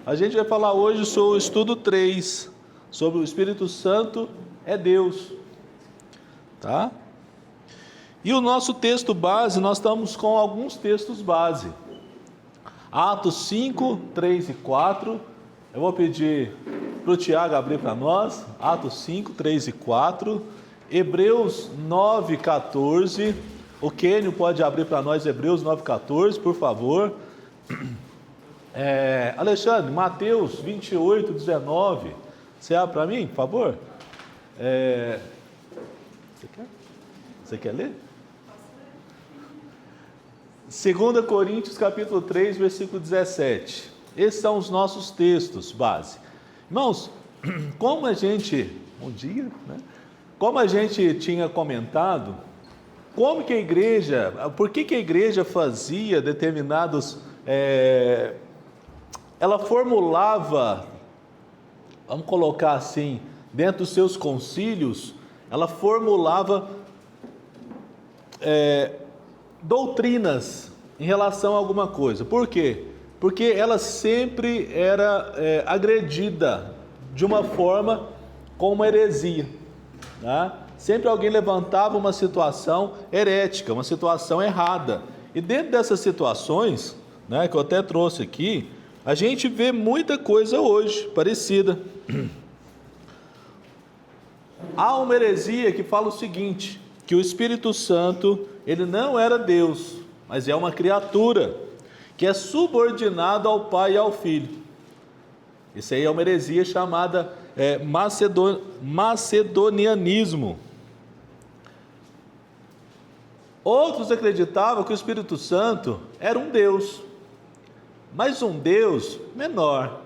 A gente vai falar hoje sobre o estudo 3, sobre o Espírito Santo é Deus, tá? E o nosso texto base, nós estamos com alguns textos base. Atos 5, 3 e 4. Eu vou pedir para o Tiago abrir para nós. Atos 5, 3 e 4. Hebreus 9, 14. O Kênio pode abrir para nós Hebreus 9, 14, por favor. Alexandre, Mateus 28, 19. Você abre para mim, por favor? Você quer ler? 2 Coríntios capítulo 3, versículo 17. Esses são os nossos textos base. Irmãos, como a gente... Bom dia, né? Como a gente tinha comentado, como que a igreja... Por que a igreja fazia determinados... ela formulava, vamos colocar assim, dentro dos seus concílios, ela formulava doutrinas em relação a alguma coisa. Por quê? Porque ela sempre era agredida de uma forma com uma heresia, tá? Sempre alguém levantava uma situação herética, uma situação errada. E dentro dessas situações, né, que eu até trouxe aqui, a gente vê muita coisa hoje parecida. Há uma heresia que fala o seguinte, que o Espírito Santo, ele não era Deus, mas é uma criatura, que é subordinado ao Pai e ao Filho. Isso aí é uma heresia chamada macedonianismo. Outros acreditavam que o Espírito Santo era um Deus, mas um Deus menor.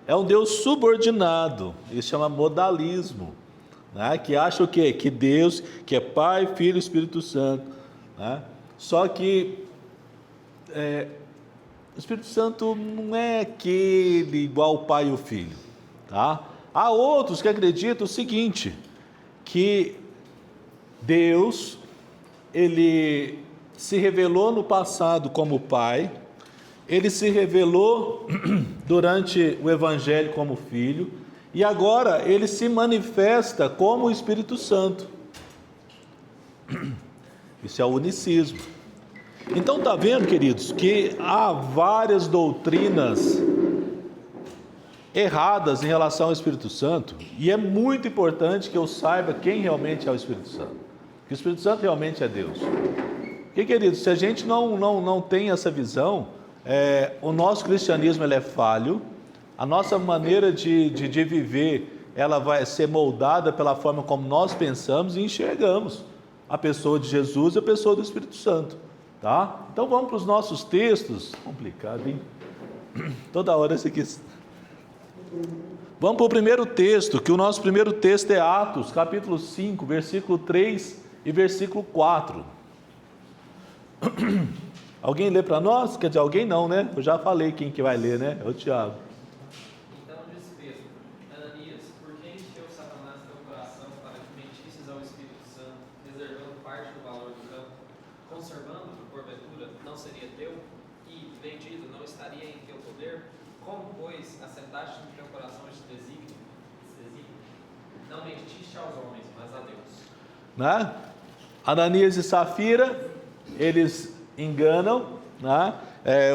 É um Deus subordinado, isso chama modalismo, né? Que acha o quê? Que Deus, que é Pai, Filho e Espírito Santo, né? Só que o Espírito Santo não é aquele igual o Pai e o Filho, tá? Há outros que acreditam o seguinte, que Deus, ele se revelou no passado como Pai, ele se revelou durante o Evangelho como Filho, e agora ele se manifesta como o Espírito Santo. Isso é o unicismo. Então está vendo, queridos, que há várias doutrinas erradas em relação ao Espírito Santo, e é muito importante que eu saiba quem realmente é o Espírito Santo, que o Espírito Santo realmente é Deus. Porque, queridos, se a gente não tem essa visão, o nosso cristianismo ele é falho, a nossa maneira de viver, ela vai ser moldada pela forma como nós pensamos e enxergamos a pessoa de Jesus e a pessoa do Espírito Santo, tá? Então vamos para os nossos textos. Complicado, hein? Toda hora isso aqui. Vamos para o primeiro texto, que o nosso primeiro texto é Atos, capítulo 5, versículo 3 e versículo 4. Alguém lê para nós? Quer dizer, alguém não, né? Eu já falei quem que vai ler, né? É o Tiago. Então disse Pedro: Ananias, por que encheu Satanás teu coração para que mentisses ao Espírito Santo, reservando parte do valor do campo, conservando-o, porventura, não seria teu? E, vendido, não estaria em teu poder? Como, pois, assentaste no teu coração este desígnio? Não mentiste aos homens, mas a Deus. Né? Ananias e Safira, eles enganam, né?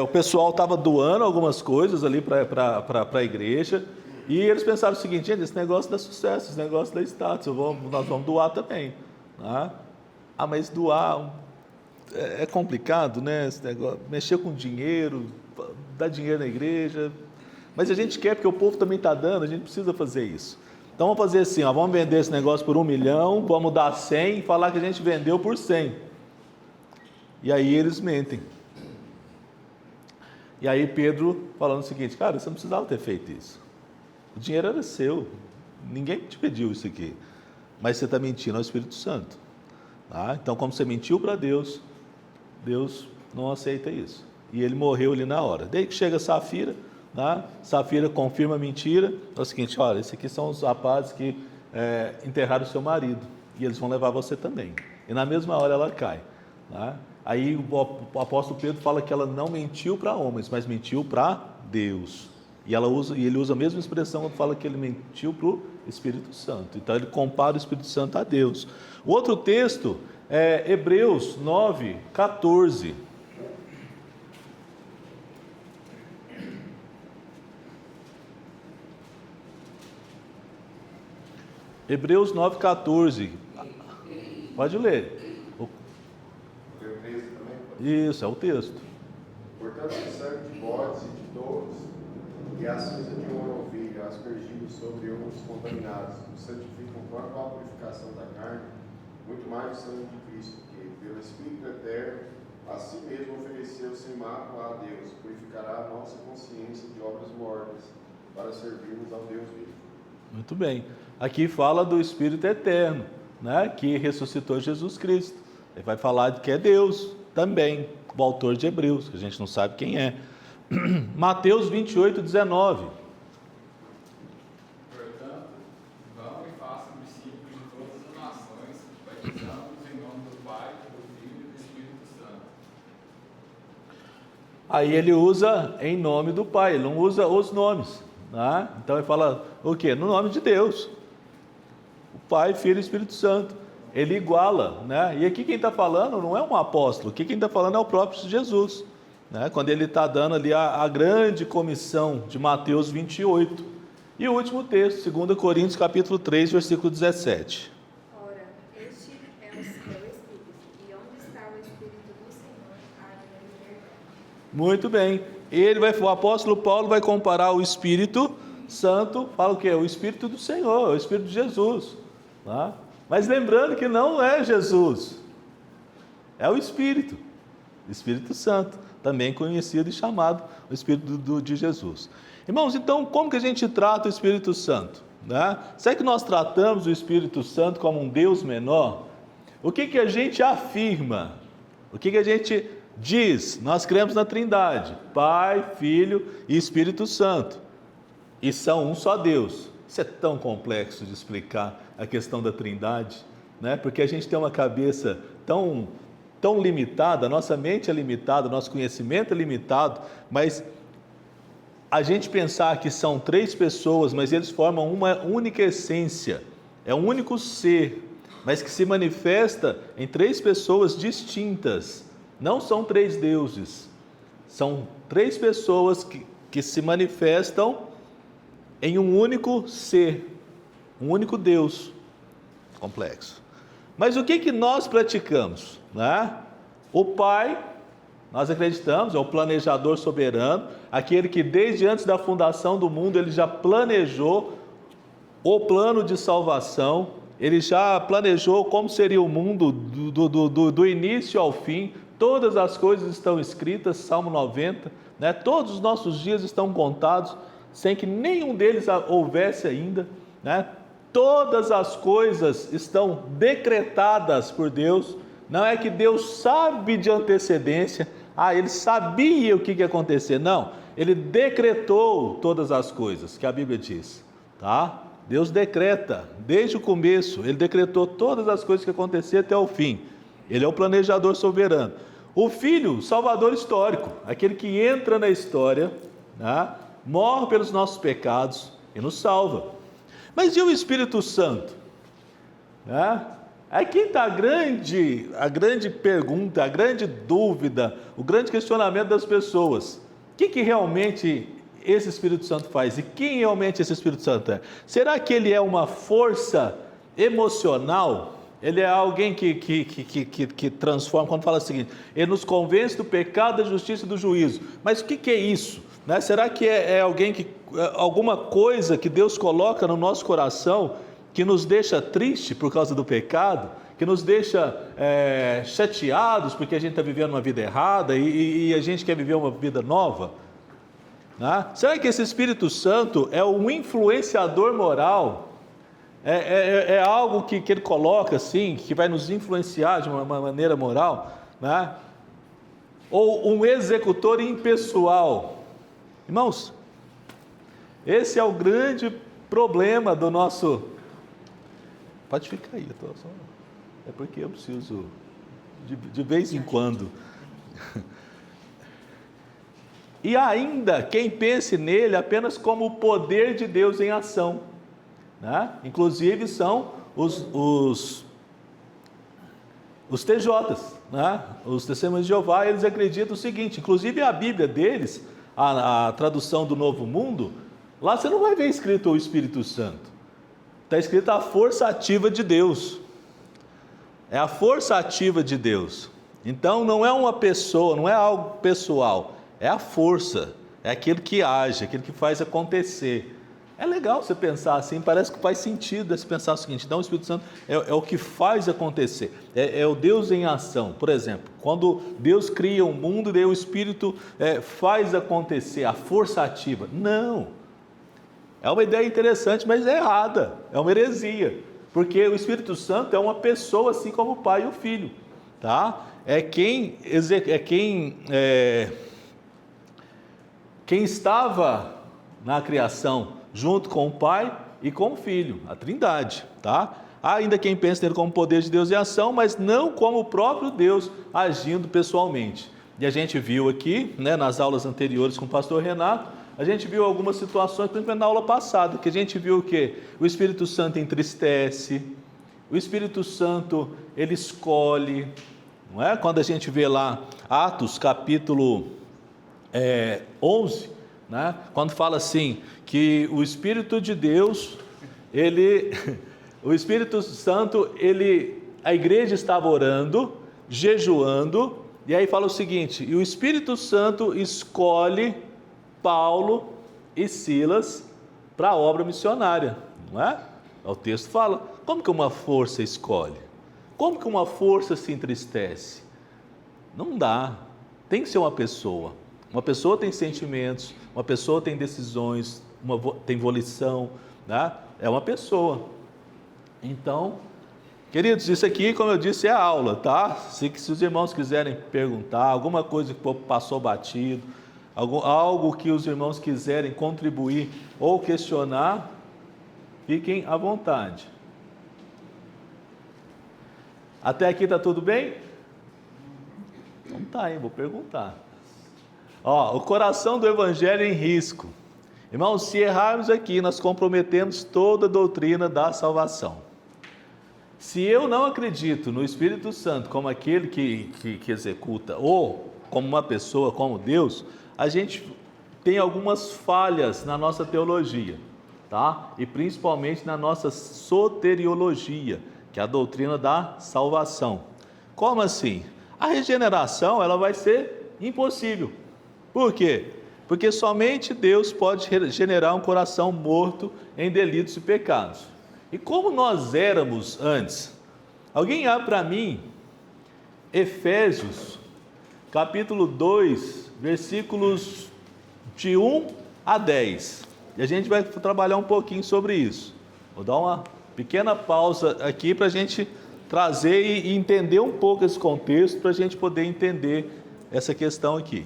O pessoal estava doando algumas coisas ali para a igreja, e eles pensaram o seguinte: gente, esse negócio dá sucesso, esse negócio dá status, nós vamos doar também, né? Mas doar é complicado, né? Esse negócio, mexer com dinheiro, dar dinheiro na igreja, mas a gente quer, porque o povo também está dando, a gente precisa fazer isso. Então vamos fazer assim, vamos vender esse negócio por 1 milhão, vamos dar 100 e falar que a gente vendeu por 100. E aí eles mentem. E aí Pedro falando o seguinte: cara, você não precisava ter feito isso. O dinheiro era seu, ninguém te pediu isso aqui, mas você está mentindo ao Espírito Santo, tá? Então, como você mentiu para Deus, Deus não aceita isso. E ele morreu ali na hora. Daí que chega Safira, tá? Safira confirma a mentira. É o seguinte: olha, esses aqui são os rapazes que enterraram o seu marido, e eles vão levar você também. E na mesma hora ela cai, tá? Aí o apóstolo Pedro fala que ela não mentiu para homens, mas mentiu para Deus. E ele usa a mesma expressão quando fala que ele mentiu para o Espírito Santo. Então ele compara o Espírito Santo a Deus. O outro texto é Hebreus 9, 14. Hebreus 9, 14. Pode ler. Isso, é o texto. Portanto, o sangue de bodes e de touros e a cinza de uma ovelha aspergidos sobre os contaminados os santificam quanto à purificação da carne, muito mais o sangue de Cristo, que, pelo Espírito eterno, a si mesmo ofereceu sem mácula a Deus, purificará a nossa consciência de obras mortas, para servirmos ao Deus vivo. Muito bem. Aqui fala do Espírito eterno, né, que ressuscitou Jesus Cristo. Ele vai falar de que é Deus também, o autor de Hebreus, que a gente não sabe quem é. Mateus 28, 19. Portanto, vão e façam discípulos de todas as nações, batizando-os em nome do Pai, do Filho e do Espírito Santo. Aí ele usa em nome do Pai, ele não usa os nomes, né? Então ele fala o quê? No nome de Deus. O Pai, Filho e Espírito Santo. Ele iguala, né? E aqui quem está falando não é um apóstolo, aqui quem está falando é o próprio Jesus, né? Quando ele está dando ali a grande comissão de Mateus 28. E o último texto, 2 Coríntios capítulo 3, versículo 17. Ora, este é o Espírito, e onde está o Espírito do Senhor, há liberdade. Muito bem. O apóstolo Paulo vai comparar o Espírito Santo, fala o quê? O Espírito do Senhor, o Espírito de Jesus, tá? Mas lembrando que não é Jesus, é o Espírito Santo, também conhecido e chamado o Espírito de Jesus. Irmãos, então como que a gente trata o Espírito Santo, né? Será que nós tratamos o Espírito Santo como um Deus menor? O que a gente afirma? O que a gente diz? Nós cremos na Trindade, Pai, Filho e Espírito Santo, e são um só Deus. Isso é tão complexo de explicar, a questão da Trindade, né? Porque a gente tem uma cabeça tão limitada, a nossa mente é limitada, o nosso conhecimento é limitado, mas a gente pensar que são três pessoas, mas eles formam uma única essência, é um único ser, mas que se manifesta em três pessoas distintas. Não são três deuses, são três pessoas que se manifestam em um único ser, um único Deus. Complexo. Mas o que nós praticamos, né? O Pai, nós acreditamos, é o planejador soberano, aquele que desde antes da fundação do mundo, ele já planejou o plano de salvação, ele já planejou como seria o mundo do início ao fim. Todas as coisas estão escritas, Salmo 90, né? Todos os nossos dias estão contados, sem que nenhum deles houvesse ainda, né? Todas as coisas estão decretadas por Deus. Não é que Deus sabe de antecedência, ele sabia o que ia acontecer. Não, ele decretou todas as coisas, que a Bíblia diz, tá? Deus decreta, desde o começo, ele decretou todas as coisas que aconteciam até o fim. Ele é o planejador soberano. O Filho, o Salvador histórico, aquele que entra na história, né? Morre pelos nossos pecados e nos salva. Mas e o Espírito Santo? Aqui está a grande pergunta, a grande dúvida, o grande questionamento das pessoas. O que realmente esse Espírito Santo faz? E quem realmente esse Espírito Santo é? Será que ele é uma força emocional? Ele é alguém que transforma, quando fala o seguinte, ele nos convence do pecado, da justiça e do juízo. Mas o que é isso? Né? Será que é alguma coisa que Deus coloca no nosso coração que nos deixa triste por causa do pecado, que nos deixa chateados porque a gente está vivendo uma vida errada e a gente quer viver uma vida nova? Né? Será que esse Espírito Santo é um influenciador moral? É algo que ele coloca assim, que vai nos influenciar de uma maneira moral, né? Ou um executor impessoal? Irmãos, esse é o grande problema do nosso... Pode ficar aí, é porque eu preciso de vez em quando. e ainda quem pense nele apenas como o poder de Deus em ação, né? Inclusive são os TJs, né? Os Testemunhos de Jeová, eles acreditam o seguinte, inclusive a Bíblia deles, a tradução do Novo Mundo, lá você não vai ver escrito o Espírito Santo, está escrito a força ativa de Deus, é a força ativa de Deus. Então não é uma pessoa, não é algo pessoal, é a força, é aquilo que age, aquilo que faz acontecer. É legal você pensar assim, parece que faz sentido você pensar o seguinte, então o Espírito Santo é o que faz acontecer, é o Deus em ação. Por exemplo, quando Deus cria um mundo, daí o Espírito faz acontecer, a força ativa. Não, é uma ideia interessante, mas é errada, é uma heresia, porque o Espírito Santo é uma pessoa assim como o Pai e o Filho, tá? Quem estava na criação junto com o Pai e com o Filho, a Trindade, tá? Há ainda quem pense nele como poder de Deus em ação, mas não como o próprio Deus agindo pessoalmente. E a gente viu aqui, né, nas aulas anteriores com o pastor Renato, a gente viu algumas situações, principalmente na aula passada, que a gente viu o quê? O Espírito Santo entristece, o Espírito Santo, ele escolhe, não é? Quando a gente vê lá Atos capítulo 11, né? Quando fala assim, que o Espírito de Deus, o Espírito Santo, a igreja estava orando, jejuando, e aí fala o seguinte, e o Espírito Santo escolhe Paulo e Silas para a obra missionária, não é? O texto fala, como que uma força escolhe? Como que uma força se entristece? Não dá, tem que ser uma pessoa tem sentimentos, uma pessoa tem decisões, tem volição, né? É uma pessoa. Então, queridos, isso aqui, como eu disse, é aula, tá? Se os irmãos quiserem perguntar, alguma coisa que passou batido, algo que os irmãos quiserem contribuir ou questionar, fiquem à vontade. Até aqui está tudo bem? Então tá, hein? Vou perguntar. O coração do Evangelho em risco. Irmãos, se errarmos aqui, nós comprometemos toda a doutrina da salvação. Se eu não acredito no Espírito Santo como aquele que executa, ou como uma pessoa, como Deus, a gente tem algumas falhas na nossa teologia, tá? E principalmente na nossa soteriologia, que é a doutrina da salvação. Como assim? A regeneração, ela vai ser impossível. Por quê? Porque somente Deus pode regenerar um coração morto em delitos e pecados. E como nós éramos antes? Alguém abre para mim Efésios, capítulo 2, versículos de 1 a 10. E a gente vai trabalhar um pouquinho sobre isso. Vou dar uma pequena pausa aqui para a gente trazer e entender um pouco esse contexto, para a gente poder entender essa questão aqui.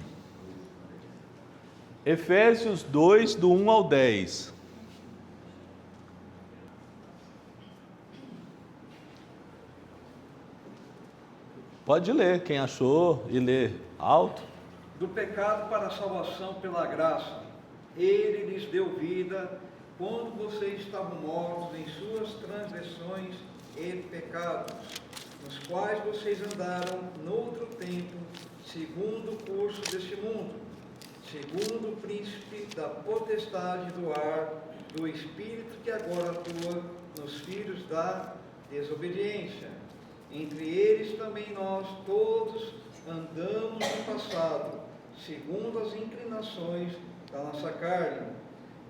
Efésios 2, do 1 ao 10. Pode ler, quem achou, e ler alto. Do pecado para a salvação pela graça, Ele lhes deu vida quando vocês estavam mortos em suas transgressões e pecados, nos quais vocês andaram noutro tempo, segundo o curso deste mundo, segundo o príncipe da potestade do ar, do espírito que agora atua nos filhos da desobediência. Entre eles também nós todos andamos no passado, segundo as inclinações da nossa carne,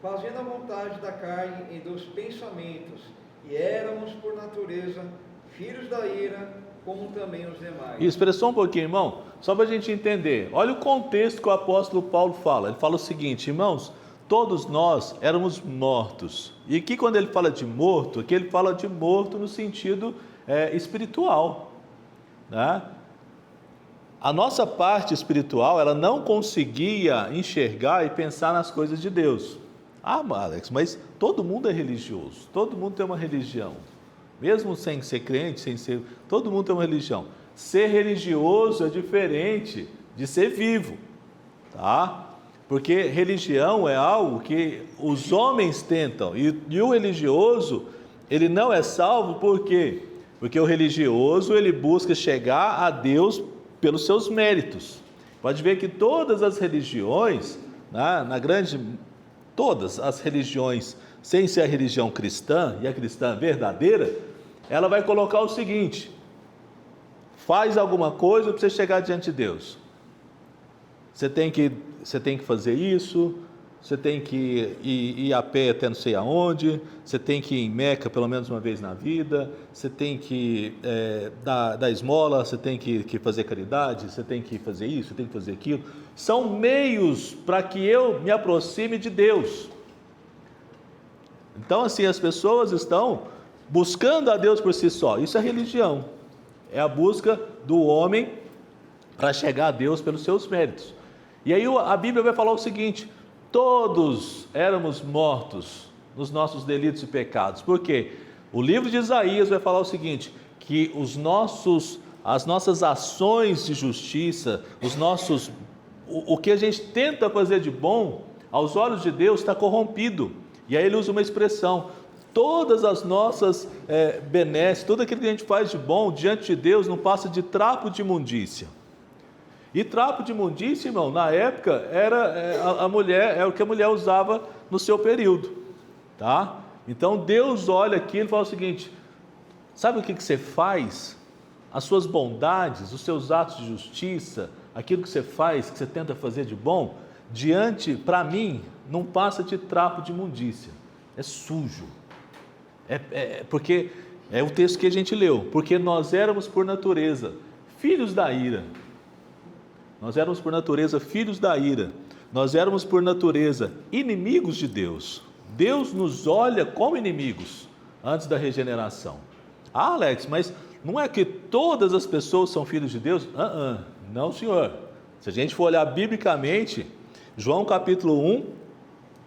fazendo a vontade da carne e dos pensamentos, e éramos por natureza filhos da ira, como também os demais. Espera só um pouquinho, irmão, só para a gente entender. Olha o contexto que o apóstolo Paulo fala. Ele fala o seguinte, irmãos, todos nós éramos mortos. E aqui quando ele fala de morto, aqui ele fala de morto no sentido espiritual, né? A nossa parte espiritual, ela não conseguia enxergar e pensar nas coisas de Deus. Alex, mas todo mundo é religioso, todo mundo tem uma religião. Mesmo sem ser crente, todo mundo tem uma religião. Ser religioso é diferente de ser vivo, tá? Porque religião é algo que os homens tentam, e o religioso, ele não é salvo por quê? Porque o religioso, ele busca chegar a Deus pelos seus méritos. Pode ver que todas as religiões, todas as religiões, sem ser a religião cristã, e a cristã verdadeira, ela vai colocar o seguinte: faz alguma coisa para você chegar diante de Deus. Você tem que fazer isso, você tem que ir a pé até não sei aonde, você tem que ir em Meca pelo menos uma vez na vida, você tem que dar esmola, você tem que fazer caridade, você tem que fazer isso, você tem que fazer aquilo. São meios para que eu me aproxime de Deus. Então, assim, as pessoas estão buscando a Deus por si só. Isso é religião. É a busca do homem para chegar a Deus pelos seus méritos. E aí a Bíblia vai falar o seguinte: todos éramos mortos nos nossos delitos e pecados. Por quê? O livro de Isaías vai falar o seguinte, que as nossas ações de justiça, o que a gente tenta fazer de bom, aos olhos de Deus está corrompido. E aí ele usa uma expressão: todas as nossas benesses, tudo aquilo que a gente faz de bom diante de Deus não passa de trapo de imundícia. E trapo de imundícia, irmão, na época era o que a mulher usava no seu período, tá? Então Deus olha aqui e fala o seguinte: sabe o que você faz? As suas bondades, os seus atos de justiça, aquilo que você faz, que você tenta fazer de bom, para mim, não passa de trapo de imundícia, é sujo. Porque é o texto que a gente leu, porque nós éramos por natureza filhos da ira. Nós éramos por natureza filhos da ira. Nós éramos por natureza inimigos de Deus. Deus nos olha como inimigos antes da regeneração. Ah, Alex, mas não é que todas as pessoas são filhos de Deus? Não, senhor. Se a gente for olhar biblicamente, João capítulo 1,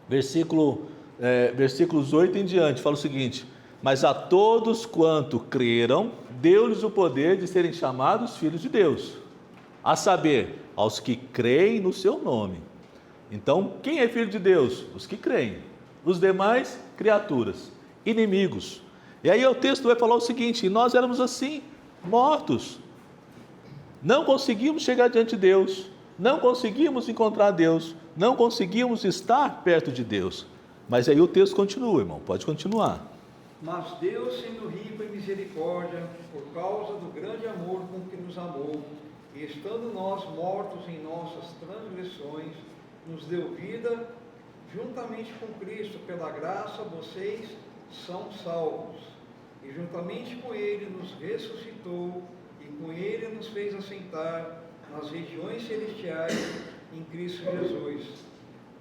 versículos 8 em diante, fala o seguinte: mas a todos quanto creram, deu-lhes o poder de serem chamados filhos de Deus, a saber, aos que creem no seu nome. Então, quem é filho de Deus? Os que creem. Os demais, criaturas, inimigos. E aí o texto vai falar o seguinte: e nós éramos assim, mortos. Não conseguimos chegar diante de Deus, não conseguimos encontrar Deus, não conseguimos estar perto de Deus. Mas aí o texto continua, irmão, pode continuar. Mas Deus, sendo rico em misericórdia, por causa do grande amor com que nos amou, e estando nós mortos em nossas transgressões, nos deu vida, juntamente com Cristo, pela graça, vocês são salvos. E juntamente com Ele nos ressuscitou, e com Ele nos fez assentar nas regiões celestiais em Cristo Jesus.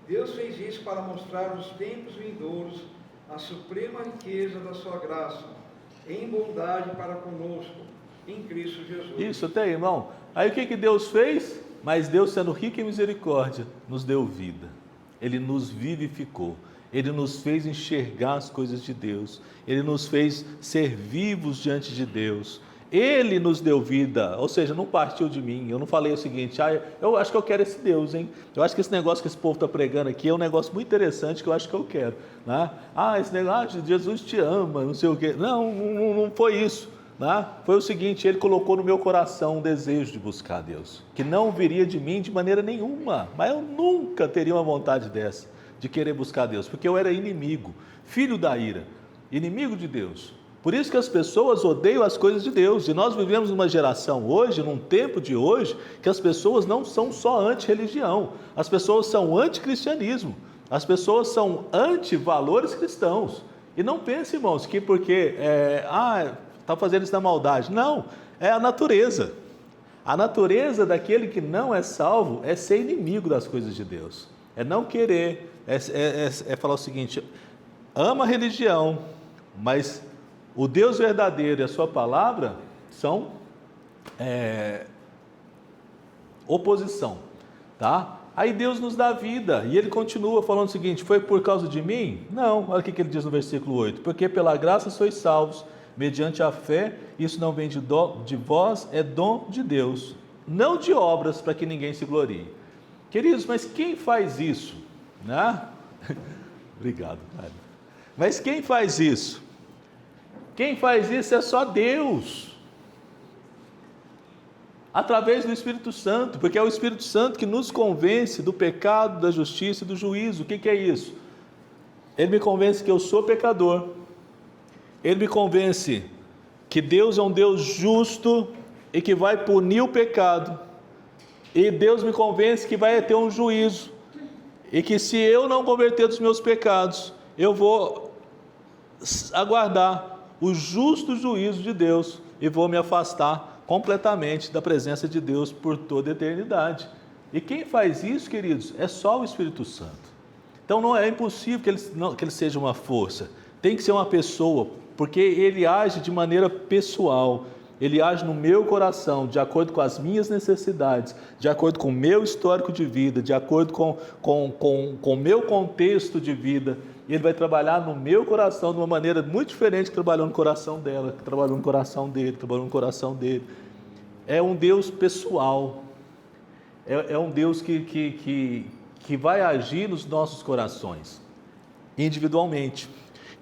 Deus fez isso para mostrar nos tempos vindouros a suprema riqueza da sua graça, em bondade para conosco, em Cristo Jesus. Isso até, irmão. Aí o que Deus fez? Mas Deus, sendo rico em misericórdia, nos deu vida. Ele nos vivificou. Ele nos fez enxergar as coisas de Deus. Ele nos fez ser vivos diante de Deus. Ele nos deu vida, ou seja, não partiu de mim. Eu não falei o seguinte: eu acho que eu quero esse Deus, hein? Eu acho que esse negócio que esse povo está pregando aqui é um negócio muito interessante que eu acho que eu quero, né? Esse negócio de Jesus te ama, não sei o quê. Não foi isso, né? Foi o seguinte: Ele colocou no meu coração um desejo de buscar Deus, que não viria de mim de maneira nenhuma, mas eu nunca teria uma vontade dessa, de querer buscar Deus, porque eu era inimigo, filho da ira, inimigo de Deus. Por isso que as pessoas odeiam as coisas de Deus. E nós vivemos numa geração hoje, num tempo de hoje, que as pessoas não são só anti-religião, as pessoas são anti-cristianismo, as pessoas são anti-valores cristãos. E não pense, irmãos, que porque está fazendo isso na maldade. Não, é a natureza. A natureza daquele que não é salvo é ser inimigo das coisas de Deus. É não querer, é falar o seguinte: ama a religião, mas o Deus verdadeiro e a sua palavra são oposição, tá? Aí Deus nos dá vida, e Ele continua falando o seguinte: foi por causa de mim? Não, olha o que Ele diz no versículo 8: porque pela graça sois salvos, mediante a fé, isso não vem de vós, é dom de Deus, não de obras para que ninguém se glorie. Queridos, mas quem faz isso? Né? Obrigado, cara. Mas quem faz isso? Quem faz isso é só Deus. Através do Espírito Santo, porque é o Espírito Santo que nos convence do pecado, da justiça e do juízo. O que é isso? Ele me convence que eu sou pecador. Ele me convence que Deus é um Deus justo e que vai punir o pecado. E Deus me convence que vai ter um juízo. E que se eu não converter dos meus pecados, eu vou aguardar o justo juízo de Deus e vou me afastar completamente da presença de Deus por toda a eternidade. E quem faz isso, queridos, é só o Espírito Santo. Então não é impossível que ele seja uma força, tem que ser uma pessoa, porque ele age de maneira pessoal, ele age no meu coração, de acordo com as minhas necessidades, de acordo com o meu histórico de vida, de acordo com o meu contexto de vida. Ele vai trabalhar no meu coração de uma maneira muito diferente que trabalhou no coração dela, que trabalhou no coração dele, trabalhou no coração dele. É um Deus pessoal, é um Deus que vai agir nos nossos corações, individualmente.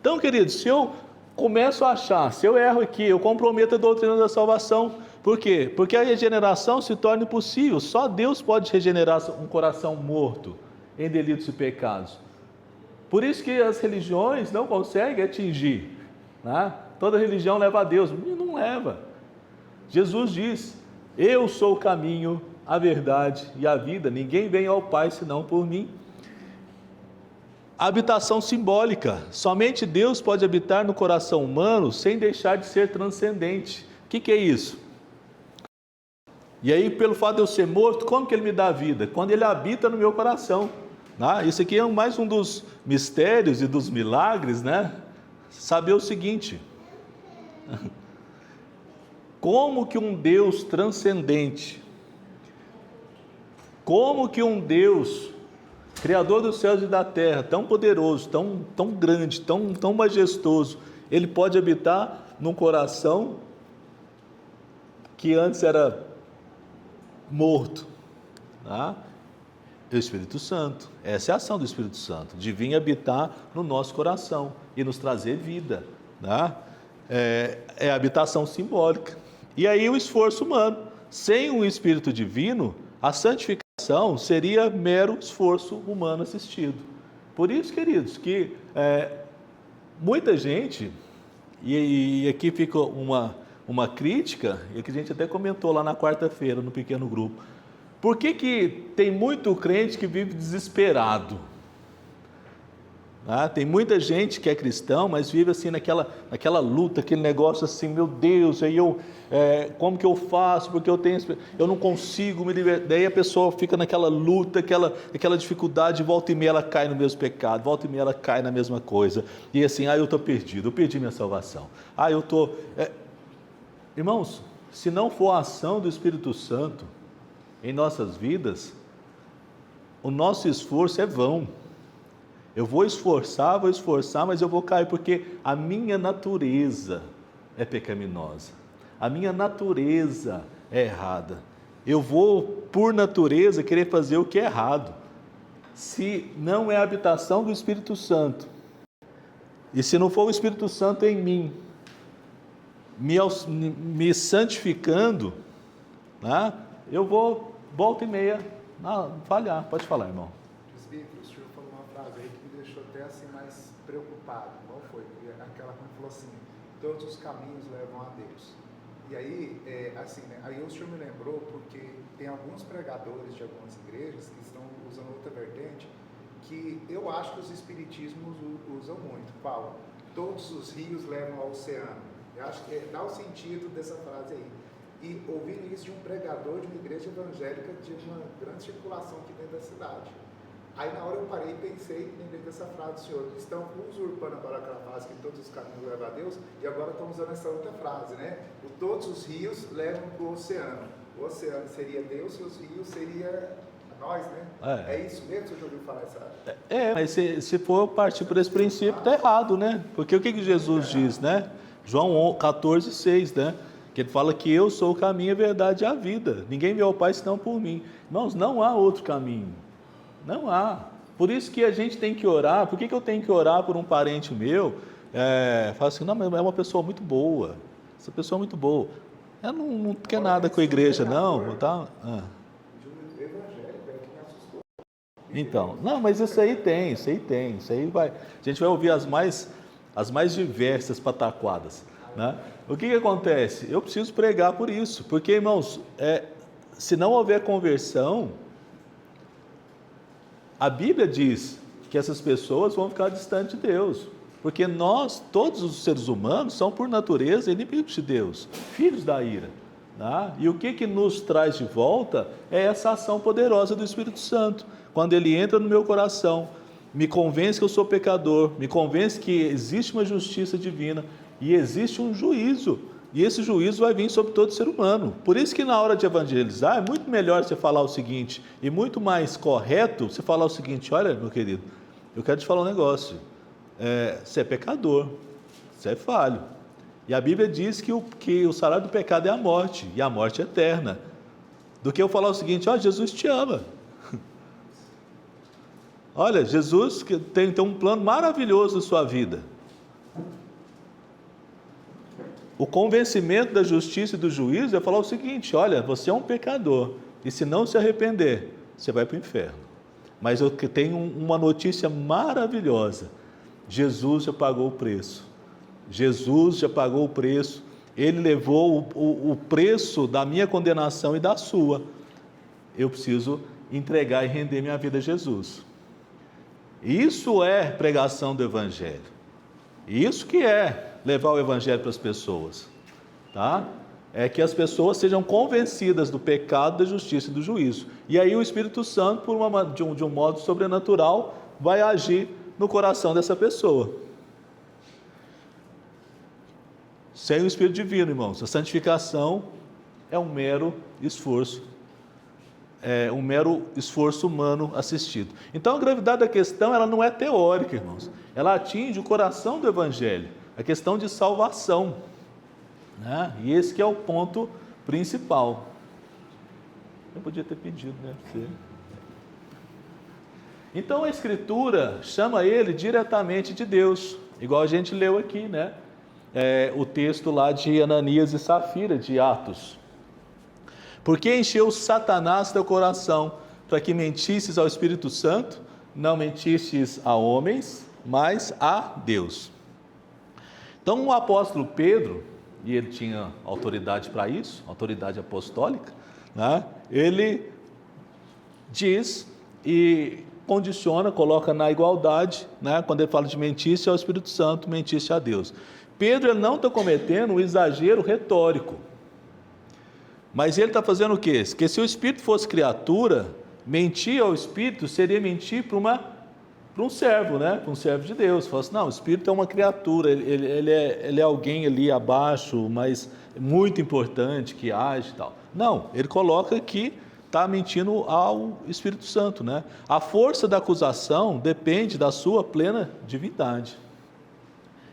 Então, queridos, se eu começo a achar, se eu erro aqui, eu comprometo a doutrina da salvação. Por quê? Porque a regeneração se torna impossível. Só Deus pode regenerar um coração morto em delitos e pecados. Por isso que as religiões não conseguem atingir, né? Toda religião leva a Deus, e não leva. Jesus diz: eu sou o caminho, a verdade e a vida, ninguém vem ao Pai senão por mim. A habitação simbólica, somente Deus pode habitar no coração humano sem deixar de ser transcendente. O que é isso? E aí, pelo fato de eu ser morto, como que Ele me dá vida? Quando Ele habita no meu coração. Isso aqui é mais um dos mistérios e dos milagres, né? Saber o seguinte: como que um Deus transcendente, como que um Deus Criador dos céus e da terra, tão poderoso, tão grande, tão majestoso, Ele pode habitar num coração que antes era morto, tá? O Espírito Santo, essa é a ação do Espírito Santo, de vir habitar no nosso coração e nos trazer vida, tá? É a habitação simbólica. E aí o esforço humano, sem o Espírito Divino, a santificação seria mero esforço humano assistido. Por isso, queridos, que muita gente, e aqui fica uma crítica, e que a gente até comentou lá na quarta-feira no pequeno grupo. Por que tem muito crente que vive desesperado? Tem muita gente que é cristão, mas vive assim naquela luta, aquele negócio assim, meu Deus, aí como que eu faço? Porque eu não consigo me libertar. Daí a pessoa fica naquela luta, aquela dificuldade, volta e meia ela cai no mesmo pecado, volta e meia ela cai na mesma coisa. E assim, eu estou perdido, eu perdi minha salvação. Irmãos, se não for a ação do Espírito Santo em nossas vidas, o nosso esforço é vão. Eu vou esforçar, mas eu vou cair, porque a minha natureza é pecaminosa, a minha natureza é errada. Eu vou, por natureza, querer fazer o que é errado. Se não é a habitação do Espírito Santo, e se não for o Espírito Santo em mim, me santificando, né, eu vou, volta e meia, falhar. Pode falar, irmão. Presbítero, o senhor falou uma frase aí que me deixou até assim mais preocupado. Qual foi? Aquela que falou assim: todos os caminhos levam a Deus. E aí, aí o senhor me lembrou, porque tem alguns pregadores de algumas igrejas que estão usando outra vertente, que eu acho que os espiritismos usam muito. Qual? Todos os rios levam ao oceano. Eu acho que dá o sentido dessa frase aí. E ouvindo isso de um pregador de uma igreja evangélica de uma grande circulação aqui dentro da cidade. Aí na hora eu parei e pensei, lembrei dessa frase do senhor: estão usurpando agora aquela frase que todos os caminhos levam a Deus, e agora estão usando essa outra frase, né? Todos os rios levam para o oceano. O oceano seria Deus e os rios seria nós, né? É isso mesmo que você já ouviu falar essa? Mas se for partir por esse princípio, está errado, né? Porque o que Jesus diz, né? João 14:6, né? que ele fala que eu sou o caminho, a verdade e a vida. Ninguém vê ao Pai senão por mim. Irmãos, não há outro caminho. Não há. Por isso que a gente tem que orar. Por que eu tenho que orar por um parente meu? Fala assim, não, mas é uma pessoa muito boa. Essa pessoa é muito boa. Ela não quer nada com a igreja, não. Tá? Então, não, mas isso aí tem. Isso aí vai. A gente vai ouvir as mais diversas pataquadas, né? O que acontece? Eu preciso pregar por isso, porque, irmãos, se não houver conversão, a Bíblia diz que essas pessoas vão ficar distantes de Deus, porque nós, todos os seres humanos, são por natureza inimigos de Deus, filhos da ira, tá? E o que nos traz de volta é essa ação poderosa do Espírito Santo, quando ele entra no meu coração, me convence que eu sou pecador, me convence que existe uma justiça divina e existe um juízo, e esse juízo vai vir sobre todo ser humano. Por isso que na hora de evangelizar, é muito melhor você falar o seguinte, e muito mais correto você falar o seguinte: olha, meu querido, eu quero te falar um negócio, você é pecador, você é falho, e a Bíblia diz que o salário do pecado é a morte, e a morte é eterna, do que eu falar o seguinte: olha, Jesus te ama. Olha, Jesus tem um plano maravilhoso na sua vida. O convencimento da justiça e do juízo é falar o seguinte: olha, você é um pecador, e se não se arrepender, você vai para o inferno. Mas eu tenho uma notícia maravilhosa: Jesus já pagou o preço. Jesus já pagou o preço. Ele levou o preço da minha condenação e da sua. Eu preciso entregar e render minha vida a Jesus. Isso é pregação do Evangelho. Isso que é levar o Evangelho para as pessoas, tá? É que as pessoas sejam convencidas do pecado, da justiça e do juízo. E aí o Espírito Santo, de um modo sobrenatural, vai agir no coração dessa pessoa. Sem o Espírito Divino, irmãos, a santificação é um mero esforço humano assistido. Então a gravidade da questão, ela não é teórica, irmãos. Ela atinge o coração do Evangelho, a questão de salvação, né? E esse que é o ponto principal. Eu podia ter pedido, né? Então a Escritura chama ele diretamente de Deus, igual a gente leu aqui, né? O texto lá de Ananias e Safira, de Atos. Porque encheu Satanás teu coração, para que mentisses ao Espírito Santo, não mentisses a homens, mas a Deus. Então o apóstolo Pedro, e ele tinha autoridade para isso, autoridade apostólica, né? Ele diz e condiciona, coloca na igualdade, né? Quando ele fala de mentir-se ao Espírito Santo, mentir-se a Deus. Pedro, ele não está cometendo um exagero retórico, mas ele está fazendo o quê? Porque se o Espírito fosse criatura, mentir ao Espírito seria mentir para um servo, né? Para um servo de Deus. Fala assim, não, o Espírito é uma criatura, ele é alguém ali abaixo, mas muito importante, que age e tal. Não, ele coloca que está mentindo ao Espírito Santo, né? A força da acusação depende da sua plena divindade.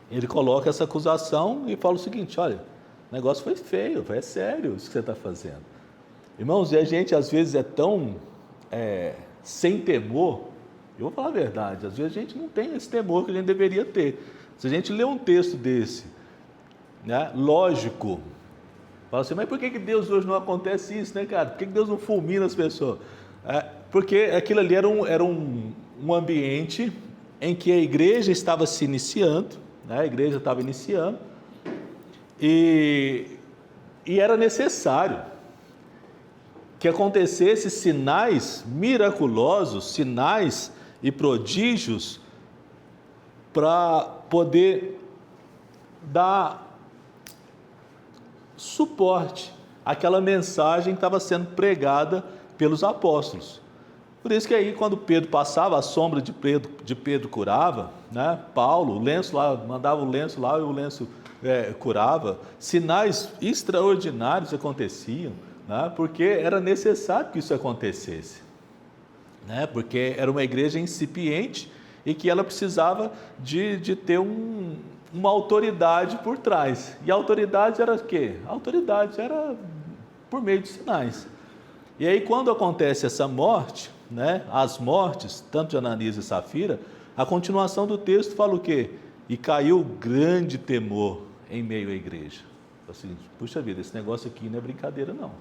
Ele coloca essa acusação e fala o seguinte: olha, o negócio foi feio, é sério isso que você está fazendo. Irmãos, e a gente às vezes é tão sem temor. Eu vou falar a verdade, às vezes a gente não tem esse temor que a gente deveria ter. Se a gente lê um texto desse, né, lógico, fala assim, mas por que Deus hoje não acontece isso, né, cara? Por que Deus não fulmina as pessoas? Porque aquilo ali era um ambiente em que a igreja estava se iniciando, né, a igreja estava iniciando, e era necessário que acontecesse sinais miraculosos, sinais e prodígios, para poder dar suporte àquela mensagem que estava sendo pregada pelos apóstolos. Por isso que aí, quando Pedro passava, a sombra de Pedro curava, né? Paulo, o lenço lá, mandava o lenço lá e o lenço curava. Sinais extraordinários aconteciam, né? Porque era necessário que isso acontecesse, né? Porque era uma igreja incipiente e que ela precisava de ter uma autoridade por trás. E a autoridade era o quê? A autoridade era por meio de sinais. E aí, quando acontece essa morte, né, as mortes, tanto de Ananias e Safira, a continuação do texto fala o quê? E caiu grande temor em meio à igreja. Assim, puxa vida, esse negócio aqui não é brincadeira não.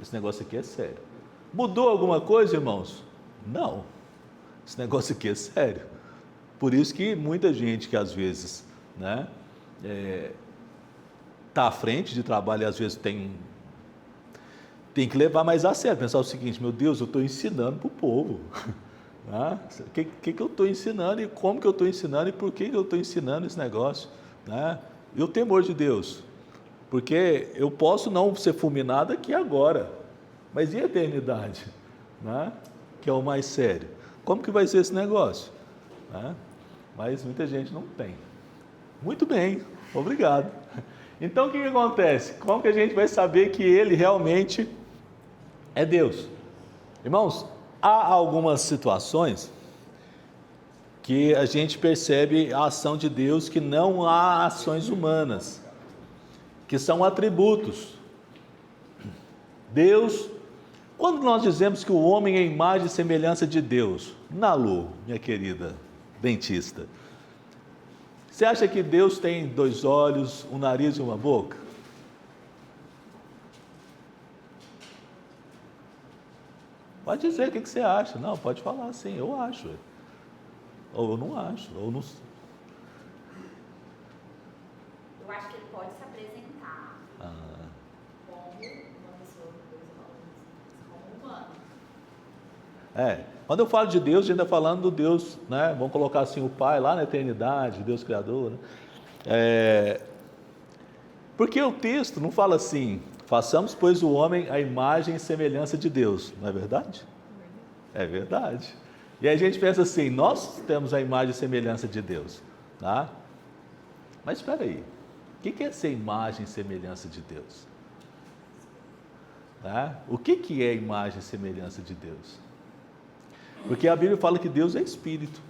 Esse negócio aqui é sério. Mudou alguma coisa, irmãos? Não. Esse negócio aqui é sério. Por isso que muita gente que às vezes, né, tá à frente de trabalho e às vezes tem que levar mais a sério, pensar o seguinte: meu Deus, eu estou ensinando para o povo. O que eu estou ensinando e como que eu estou ensinando e por que eu estou ensinando esse negócio? Né? E o temor de Deus, porque eu posso não ser fulminado aqui agora, mas e a eternidade? Né? Que é o mais sério. Como que vai ser esse negócio? Né? Mas muita gente não tem. Muito bem, obrigado. Então o que acontece? Como que a gente vai saber que Ele realmente é Deus? Irmãos, há algumas situações que a gente percebe a ação de Deus, que não há ações humanas, que são atributos. Deus, quando nós dizemos que o homem é imagem e semelhança de Deus, Nalu, minha querida dentista, você acha que Deus tem 2 olhos, um nariz e uma boca? Pode dizer o que você acha. Não, pode falar assim, eu acho. Ou eu não acho. Ou não... Eu acho que ele pode se apresentar como uma pessoa como humano. Quando eu falo de Deus, a gente está falando do Deus, né? Vamos colocar assim o Pai lá na eternidade, Deus Criador, né? Porque o texto não fala assim: façamos, pois, o homem à imagem e semelhança de Deus. Não é verdade? É verdade. E aí a gente pensa assim: nós temos a imagem e semelhança de Deus. Tá? Mas espera aí, o que é ser imagem e semelhança de Deus? Tá? O que é imagem e semelhança de Deus? Porque a Bíblia fala que Deus é Espírito.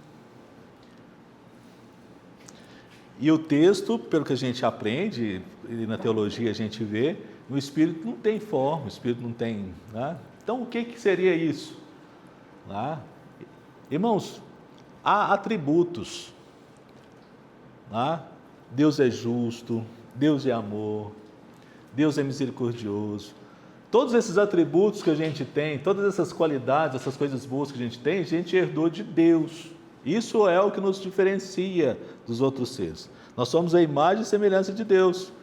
E o texto, pelo que a gente aprende, e na teologia a gente vê, o Espírito não tem forma, o Espírito não tem... Né? Então, o que seria isso? Né? Irmãos, há atributos. Né? Deus é justo, Deus é amor, Deus é misericordioso. Todos esses atributos que a gente tem, todas essas qualidades, essas coisas boas que a gente herdou de Deus. Isso é o que nos diferencia dos outros seres. Nós somos a imagem e semelhança de Deus.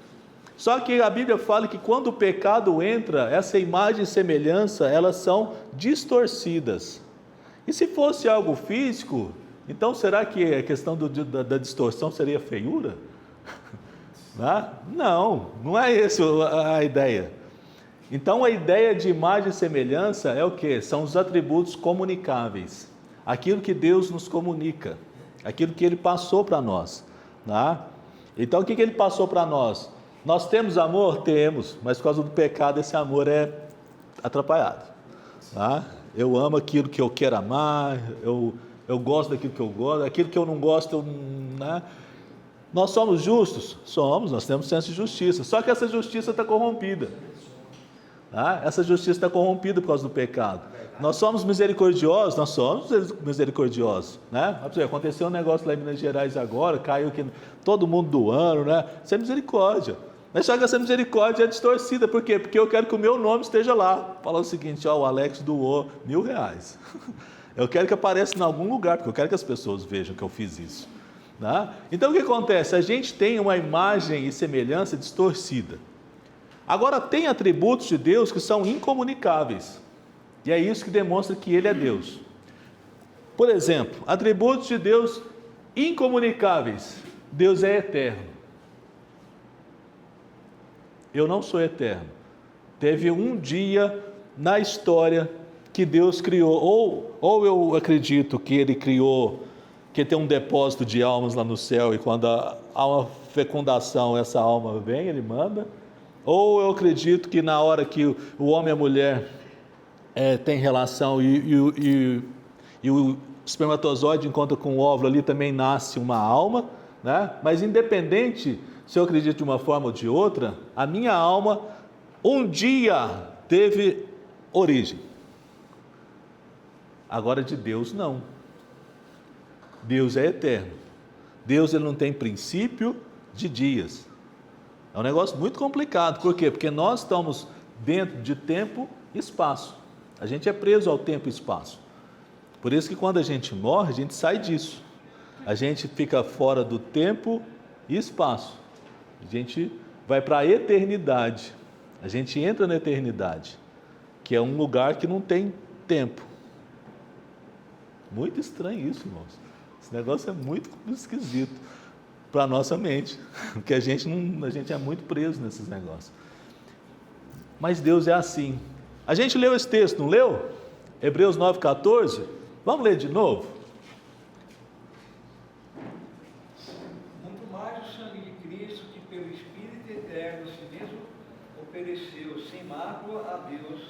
Só que a Bíblia fala que quando o pecado entra, essa imagem e semelhança, elas são distorcidas. E se fosse algo físico, então será que a questão da distorção seria feiura? Não é essa a ideia. Então a ideia de imagem e semelhança é o quê? São os atributos comunicáveis. Aquilo que Deus nos comunica, aquilo que Ele passou para nós. Tá? Então o que Ele passou para nós? Nós temos amor? Temos, mas por causa do pecado esse amor é atrapalhado. Tá? Eu amo aquilo que eu quero amar, eu gosto daquilo que eu gosto, aquilo que eu não gosto, né? Nós somos justos? Somos, nós temos senso de justiça, só que essa justiça está corrompida. Tá? Essa justiça está corrompida por causa do pecado. Nós somos misericordiosos? Nós somos misericordiosos. Né? Aconteceu um negócio lá em Minas Gerais agora, caiu aqui todo mundo doando, né? Isso é misericórdia. Mas só que essa misericórdia é distorcida. Por quê? Porque eu quero que o meu nome esteja lá. Fala o seguinte: o Alex doou R$1.000. Eu quero que apareça em algum lugar, porque eu quero que as pessoas vejam que eu fiz isso. Né? Então o que acontece? A gente tem uma imagem e semelhança distorcida. Agora, tem atributos de Deus que são incomunicáveis. E é isso que demonstra que Ele é Deus. Por exemplo, atributos de Deus incomunicáveis. Deus é eterno. Eu não sou eterno. Teve um dia na história que Deus criou, ou eu acredito que Ele criou, que tem um depósito de almas lá no céu, e quando há uma fecundação, essa alma vem, Ele manda. Ou eu acredito que na hora que o homem e a mulher tem relação e o espermatozoide encontra com o óvulo, ali também nasce uma alma, né? Mas independente se eu acredito de uma forma ou de outra, a minha alma um dia teve origem. Agora de Deus não. Deus é eterno. Deus ele não tem princípio de dias. É um negócio muito complicado. Por quê? Porque nós estamos dentro de tempo e espaço. A gente é preso ao tempo e espaço. Por isso que quando a gente morre, a gente sai disso. A gente fica fora do tempo e espaço. A gente vai para a eternidade. A gente entra na eternidade, que é um lugar que não tem tempo. Muito estranho isso, irmãos. Esse negócio é muito esquisito para a nossa mente, porque a gente é muito preso nesses negócios. Mas Deus é assim. A gente leu esse texto, não leu? Hebreus 9,14. Vamos ler de novo? Muito mais o sangue de Cristo, que pelo Espírito eterno, si mesmo ofereceu sem mácula a Deus,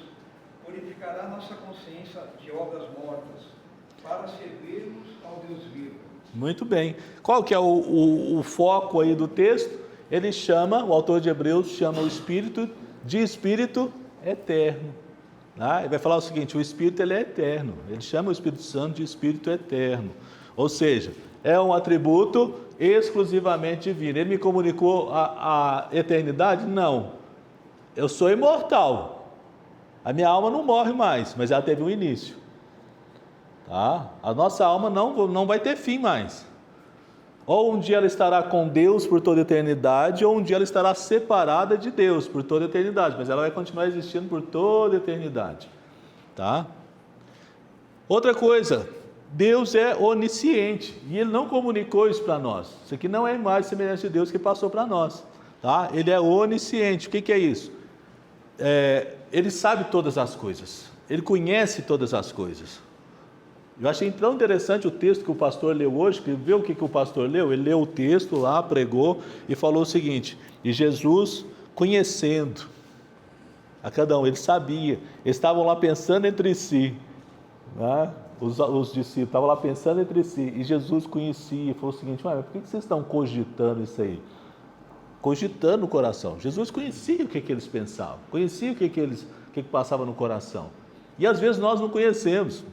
purificará nossa consciência de obras mortas, para servirmos ao Deus vivo. Muito bem. Qual que é o foco aí do texto? Ele chama, o autor de Hebreus chama o Espírito de Espírito eterno. Ele vai falar o seguinte: o Espírito ele é eterno. Ele chama o Espírito Santo de Espírito eterno. Ou seja, é um atributo exclusivamente divino. Ele me comunicou a eternidade? Não. Eu sou imortal. A minha alma não morre mais, mas ela teve um início. Tá? A nossa alma não vai ter fim mais. Ou um dia ela estará com Deus por toda a eternidade, ou um dia ela estará separada de Deus por toda a eternidade, mas ela vai continuar existindo por toda a eternidade. Tá? Outra coisa, Deus é onisciente, e Ele não comunicou isso para nós. Isso aqui não é a imagem semelhante de Deus que passou para nós. Tá? Ele é onisciente. O que é isso? Ele sabe todas as coisas, Ele conhece todas as coisas. Eu achei tão interessante o texto que o pastor leu hoje, que viu o que o pastor leu? Ele leu o texto lá, pregou e falou o seguinte: e Jesus, conhecendo a cada um, ele sabia, eles estavam lá pensando entre si, né? Os discípulos estavam lá pensando entre si, e Jesus conhecia e falou o seguinte: mas por que vocês estão cogitando isso aí? Cogitando no coração. Jesus conhecia o que eles pensavam, conhecia o que passava no coração, e às vezes nós não conhecemos.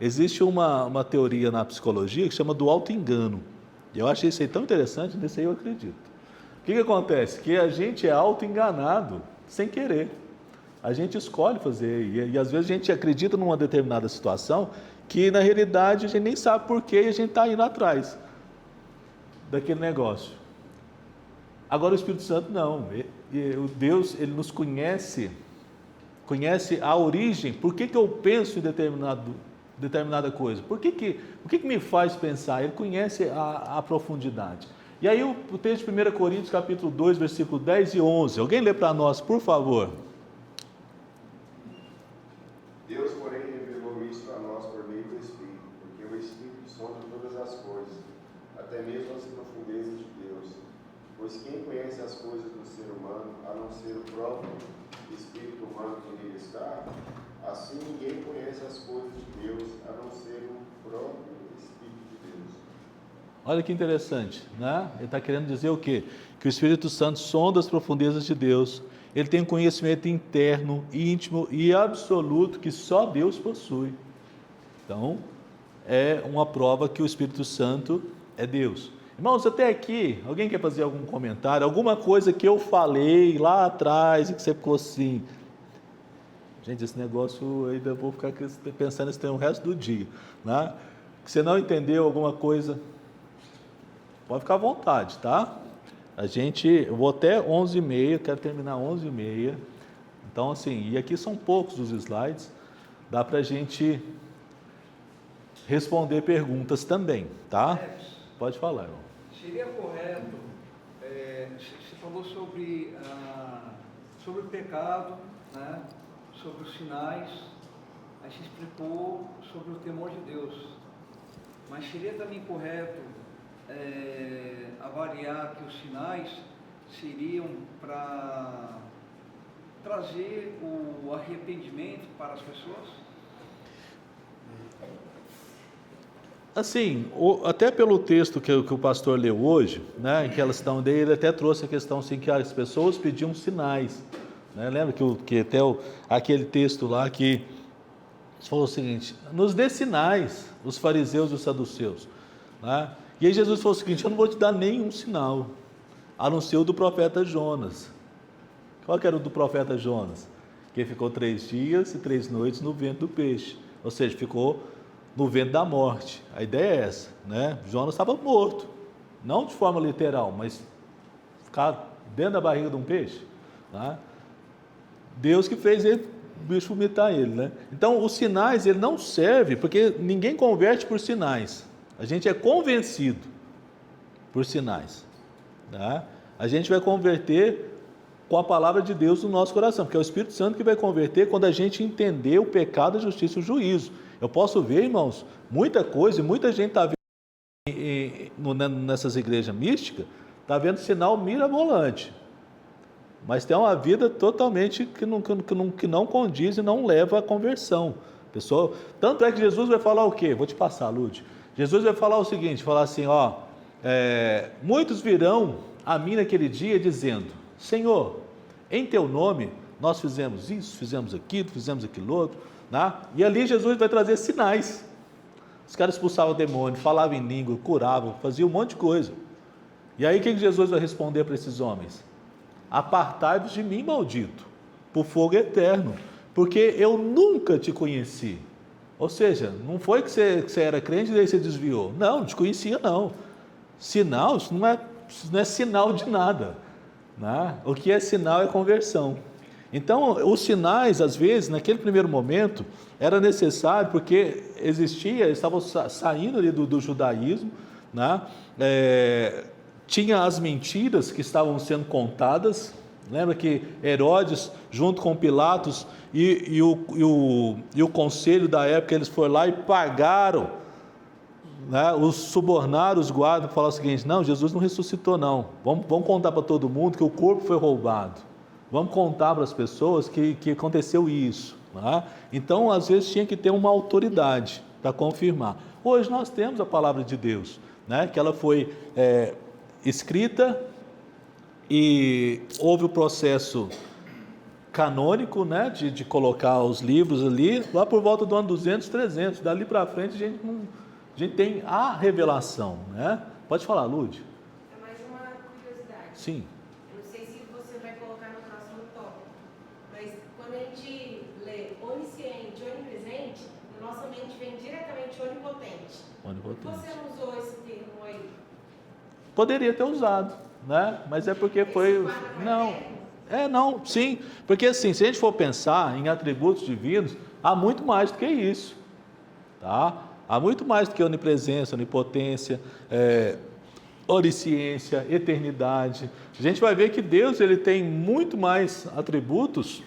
Existe uma teoria na psicologia que chama do auto-engano. E eu achei isso aí tão interessante, nisso aí eu acredito. O que acontece? Que a gente é auto-enganado sem querer. A gente escolhe fazer, e às vezes a gente acredita numa determinada situação que na realidade a gente nem sabe por que e a gente está indo atrás daquele negócio. Agora o Espírito Santo não. O Deus, ele nos conhece a origem. Por que eu penso em determinada coisa? O que me faz pensar? Ele conhece a profundidade. E aí o texto de 1 Coríntios capítulo 2, versículo 10 e 11. Alguém lê para nós, por favor. Deus, porém, revelou isso a nós por meio do Espírito, porque o Espírito sonda todas as coisas, até mesmo as profundezas de Deus. Pois quem conhece as coisas do ser humano, a não ser o próprio Espírito humano que nele está, assim ninguém conhece as coisas de Deus, a não ser o próprio Espírito de Deus. Olha que interessante, né? Ele está querendo dizer o quê? Que o Espírito Santo sonda as profundezas de Deus. Ele tem um conhecimento interno, íntimo e absoluto que só Deus possui. Então, é uma prova que o Espírito Santo é Deus. Irmãos, até aqui, alguém quer fazer algum comentário? Alguma coisa que eu falei lá atrás e que você ficou assim: gente, esse negócio eu ainda vou ficar pensando nisso o resto do dia, né? Que você não entendeu alguma coisa, pode ficar à vontade, tá? Eu vou até 11h30, quero terminar 11h30. Então, assim, e aqui são poucos os slides, dá para a gente responder perguntas também, tá? Pode falar, irmão. Seria correto, você falou sobre o pecado, né? Sobre os sinais, aí se explicou sobre o temor de Deus. Mas seria também correto avaliar que os sinais seriam para trazer o arrependimento para as pessoas? assim, até pelo texto que o pastor leu hoje, né, em que elas estão dele, ele até trouxe a questão assim, que as pessoas pediam sinais. Né? Lembra que até aquele texto lá que falou o seguinte: nos dê sinais, os fariseus e os saduceus. Né? E aí Jesus falou o seguinte: eu não vou te dar nenhum sinal, a não ser o do profeta Jonas. Qual que era o do profeta Jonas? Que ficou 3 dias e 3 noites no ventre do peixe, ou seja, ficou no ventre da morte. A ideia é essa, né? Jonas estava morto, não de forma literal, mas ficar dentro da barriga de um peixe. Tá? Deus que fez ele, o bicho vomitar ele, né? Então, os sinais, ele não serve, porque ninguém converte por sinais. A gente é convencido por sinais. Tá? A gente vai converter com a palavra de Deus no nosso coração, porque é o Espírito Santo que vai converter quando a gente entender o pecado, a justiça e o juízo. Eu posso ver, irmãos, muita coisa, e muita gente está vendo nessas igrejas místicas, está vendo sinal mirabolante, mas tem uma vida totalmente que não condiz e não leva à conversão. Pessoal, tanto é que Jesus vai falar o quê? Vou te passar, Lúcio. Jesus vai falar o seguinte, falar assim, muitos virão a mim naquele dia dizendo: Senhor, em teu nome nós fizemos isso, fizemos aquilo outro, né? E ali Jesus vai trazer sinais. Os caras expulsavam o demônio, falavam em língua, curavam, faziam um monte de coisa. E aí o que Jesus vai responder para esses homens? Apartai-vos de mim, maldito, por fogo eterno, porque eu nunca te conheci. Ou seja, não foi que você era crente e daí você desviou. Não te conhecia não. Sinal, isso não é sinal de nada. Né? O que é sinal é conversão. Então, os sinais, às vezes, naquele primeiro momento, era necessário, porque estavam saindo ali do judaísmo, né? Tinha as mentiras que estavam sendo contadas. Lembra que Herodes, junto com Pilatos e o conselho da época, eles foram lá e pagaram, né, subornaram os guardas, falaram o seguinte: não, Jesus não ressuscitou não, vamos contar para todo mundo que o corpo foi roubado, vamos contar para as pessoas que aconteceu isso. Né? Então, às vezes tinha que ter uma autoridade para confirmar. Hoje nós temos a palavra de Deus, né, que ela foi escrita e houve o processo canônico, né, de colocar os livros ali, lá por volta do ano 200, 300, dali para frente a gente tem a revelação, né? Pode falar, Lúdia. É mais uma curiosidade. Sim. Eu não sei se você vai colocar no próximo tópico, mas quando a gente lê onisciente, onipresente, na nossa mente vem diretamente onipotente. Onipotente. Por que você não usou esse termo aí? Poderia ter usado, né? Mas é porque foi... Não, sim. Porque assim, se a gente for pensar em atributos divinos, há muito mais do que isso, tá? Há muito mais do que onipresença, onipotência, onisciência, eternidade. A gente vai ver que Deus ele tem muito mais atributos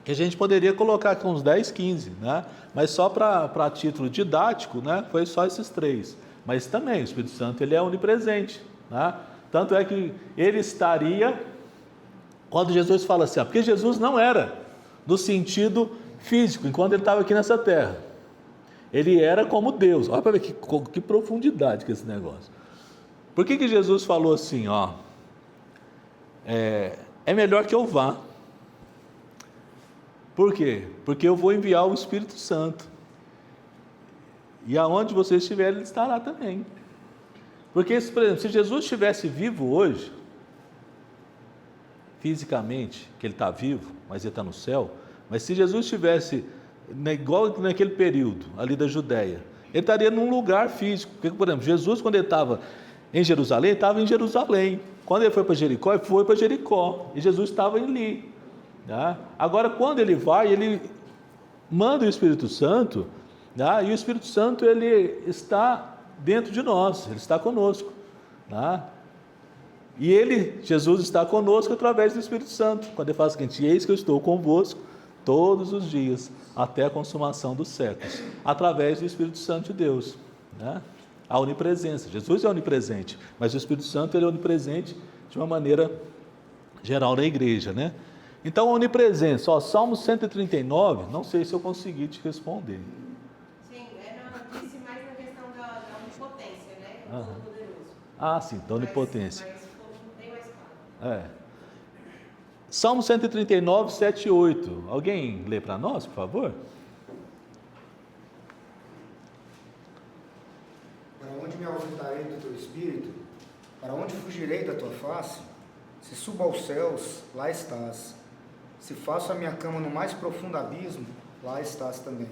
que a gente poderia colocar aqui uns 10, 15, né? Mas só para título didático, né? Foi só esses 3. Mas também o Espírito Santo ele é onipresente, né? Tanto é que ele estaria, quando Jesus fala assim, porque Jesus não era no sentido físico, enquanto ele estava aqui nessa terra. Ele era como Deus. Olha para ver que profundidade que é esse negócio. Por que Jesus falou assim, é melhor que eu vá. Por quê? Porque eu vou enviar o Espírito Santo. E aonde você estiver, ele estará também. Porque, por exemplo, se Jesus estivesse vivo hoje, fisicamente, que ele está vivo, mas ele está no céu, mas se Jesus estivesse igual naquele período ali da Judéia, ele estaria num lugar físico. Porque, por exemplo, Jesus, quando ele estava em Jerusalém, ele estava em Jerusalém. Quando ele foi para Jericó, ele foi para Jericó. E Jesus estava ali. Né? Agora, quando ele vai, ele manda o Espírito Santo, né? E o Espírito Santo ele está dentro de nós, ele está conosco. Né? E Jesus está conosco através do Espírito Santo. Quando ele fala o seguinte: eis que eu estou convosco todos os dias, até a consumação dos séculos, através do Espírito Santo de Deus. Né? A onipresença. Jesus é onipresente, mas o Espírito Santo ele é onipresente de uma maneira geral na igreja. Né? Então, a onipresença, Salmo 139, não sei se eu consegui te responder. Sim, disse mais na questão da Aham. Todo-Poderoso. Ah, sim, da onipotência. Mas não tem mais claro. É. Salmo 139, 7 e 8. Alguém lê para nós, por favor? Para onde me ausentarei do teu espírito? Para onde fugirei da tua face? Se subo aos céus, lá estás. Se faço a minha cama no mais profundo abismo, lá estás também.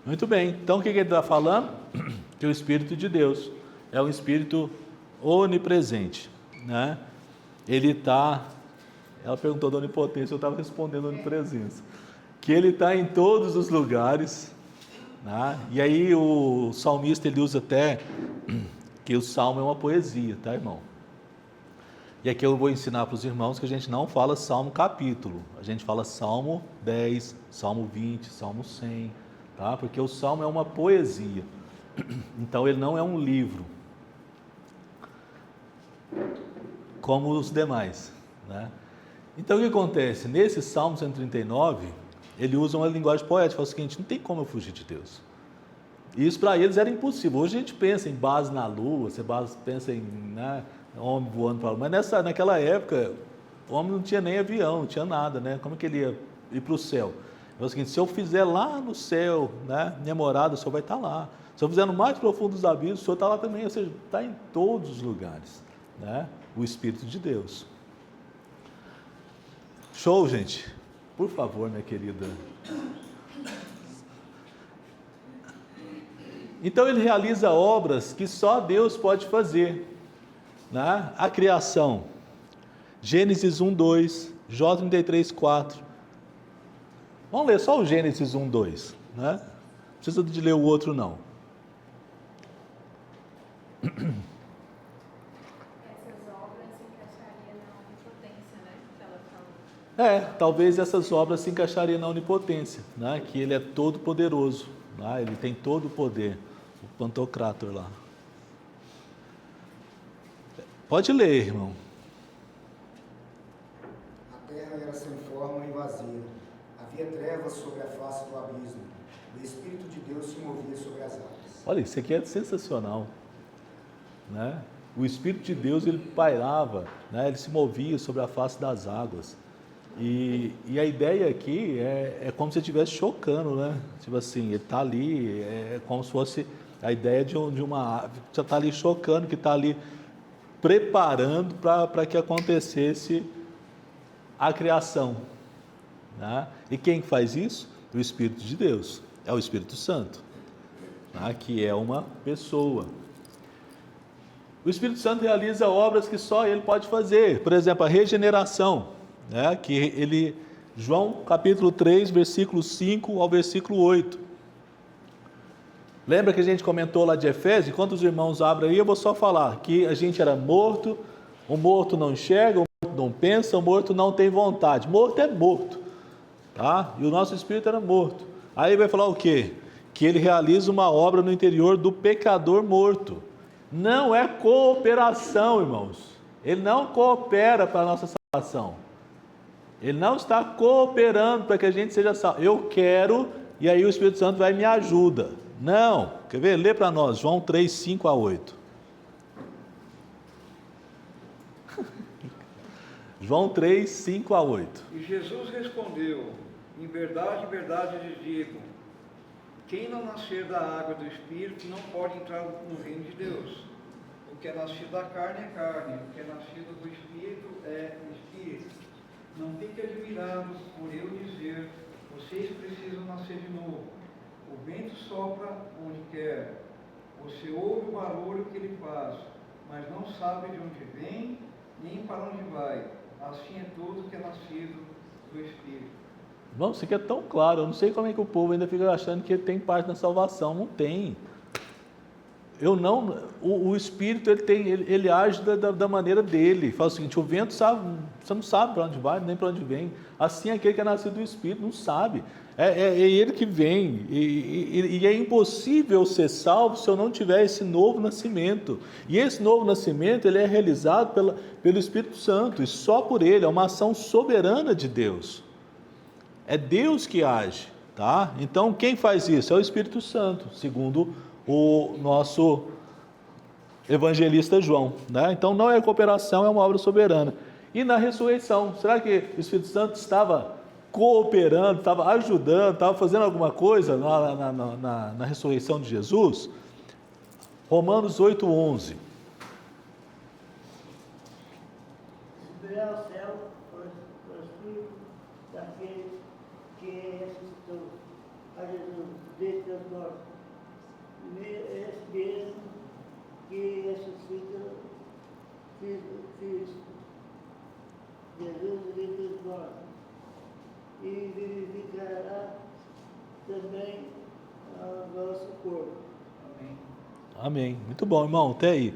Muito bem, então o que ele está falando? Que o Espírito de Deus é um Espírito onipresente, né? Ele está, ela perguntou da onipotência, eu estava respondendo onipresença, que ele está em todos os lugares, né? E aí o salmista ele usa até que o salmo é uma poesia, tá, irmão? E aqui eu vou ensinar para os irmãos que a gente não fala salmo capítulo, a gente fala salmo 10, salmo 20, salmo 100, tá? Porque o salmo é uma poesia, então ele não é um livro, como os demais, né? Então o que acontece? Nesse Salmo 139, ele usa uma linguagem poética, fala o seguinte: não tem como eu fugir de Deus. E isso para eles era impossível. Hoje a gente pensa em base na lua, você pensa em, né, homem voando para a lua, mas naquela época o homem não tinha nem avião, não tinha nada, né? Como que ele ia ir para o céu? É o seguinte: se eu fizer lá no céu, né, minha morada, o Senhor vai estar lá. Se eu fizer no mais profundo dos abismos, o Senhor está lá também, ou seja, está em todos os lugares, né? O Espírito de Deus. Show, gente? Por favor, minha querida. Então ele realiza obras que só Deus pode fazer, né? A criação, Gênesis 1, 2, Jó 33, 4. Vamos ler só o Gênesis 1, 2, né? Não precisa de ler o outro não. Essas obras se encaixariam na onipotência, né? Que ela falou. Talvez essas obras se encaixariam na onipotência, né? Que ele é todo poderoso, né? Ele tem todo o poder, o Pantocrator lá. Pode ler, irmão. A terra era sem forma e vazia. Havia trevas sobre a face do abismo. O Espírito de Deus se movia sobre as águas. Olha, isso aqui é sensacional, né? O Espírito de Deus, ele pairava, né? Ele se movia sobre a face das águas. E a ideia aqui é como se estivesse chocando, né? Tipo assim, ele está ali, é como se fosse a ideia de uma ave que já está ali chocando, que está ali preparando para que acontecesse a criação, né? E quem faz isso? O Espírito de Deus, é o Espírito Santo, né? Que é uma pessoa. O Espírito Santo realiza obras que só Ele pode fazer, por exemplo, a regeneração, né? Que ele, João capítulo 3, versículo 5 ao versículo 8. Lembra que a gente comentou lá de Efésios? Enquanto os irmãos abrem aí, eu vou só falar que a gente era morto, o morto não enxerga, o morto não pensa, o morto não tem vontade. Morto é morto, tá? E o nosso espírito era morto. Aí vai falar o quê? Que ele realiza uma obra no interior do pecador morto. Não é cooperação, irmãos. Ele não coopera para a nossa salvação. Ele não está cooperando para que a gente seja salvo. Eu quero, e aí o Espírito Santo vai e me ajuda. Não. Quer ver? Lê para nós, João 3, 5 a 8. João 3, 5 a 8. E Jesus respondeu: em verdade lhes digo, quem não nascer da água do Espírito não pode entrar no reino de Deus. O que é nascido da carne é carne, o que é nascido do Espírito é Espírito. Não fique admirados por eu dizer, vocês precisam nascer de novo. O vento sopra onde quer, você ouve o barulho que ele faz, mas não sabe de onde vem, nem para onde vai. Assim é tudo que é nascido do Espírito. Vamos, isso aqui é tão claro. Eu não sei como é que o povo ainda fica achando que tem parte na salvação. Não tem. O Espírito ele age da maneira dele. Fala o seguinte: o vento sabe, você não sabe para onde vai, nem para onde vem. Assim aquele que é nascido do Espírito não sabe. É ele que vem. E é impossível ser salvo se eu não tiver esse novo nascimento. E esse novo nascimento ele é realizado pelo Espírito Santo, e só por ele. É uma ação soberana de Deus. É Deus que age, tá? Então quem faz isso? É o Espírito Santo, segundo o nosso evangelista João, né? Então não é cooperação, é uma obra soberana. E na ressurreição, será que o Espírito Santo estava cooperando, estava ajudando, estava fazendo alguma coisa na ressurreição de Jesus? Romanos 8:11. Subirá ao céu o Espírito daquele que ressuscitou a Jesus dentre os mortos. Esse mesmo que ressuscita Cristo, Jesus dentre os mortos, e vivificará também o nosso corpo. Amém. Amém. Muito bom, irmão, até aí.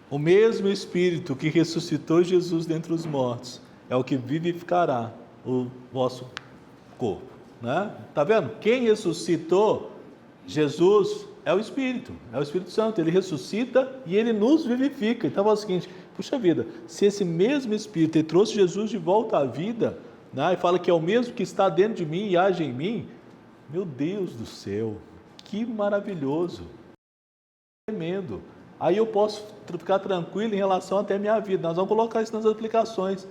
O mesmo Espírito que ressuscitou Jesus dentre os mortos é o que vivificará o vosso corpo, né? Tá vendo? Quem ressuscitou Jesus é o Espírito Santo. Ele ressuscita e ele nos vivifica. Então é o seguinte, puxa vida, se esse mesmo Espírito ele trouxe Jesus de volta à vida, né, e fala que é o mesmo que está dentro de mim e age em mim, meu Deus do céu, que maravilhoso, tremendo. Aí eu posso ficar tranquilo em relação até a minha vida. Nós vamos colocar isso nas aplicações.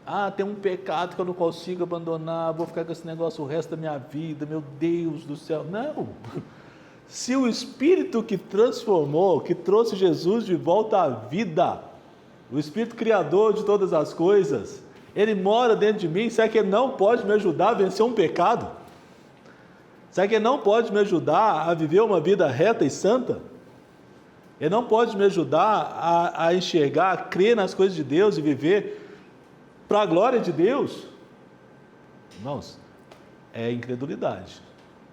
Ah, tem um pecado que eu não consigo abandonar, vou ficar com esse negócio o resto da minha vida, meu Deus do céu. Não. Se o Espírito que transformou, que trouxe Jesus de volta à vida, o Espírito Criador de todas as coisas, ele mora dentro de mim, será que ele não pode me ajudar a vencer um pecado? Será que ele não pode me ajudar a viver uma vida reta e santa? Ele não pode me ajudar a enxergar, a crer nas coisas de Deus e viver para a glória de Deus? Irmãos, é incredulidade,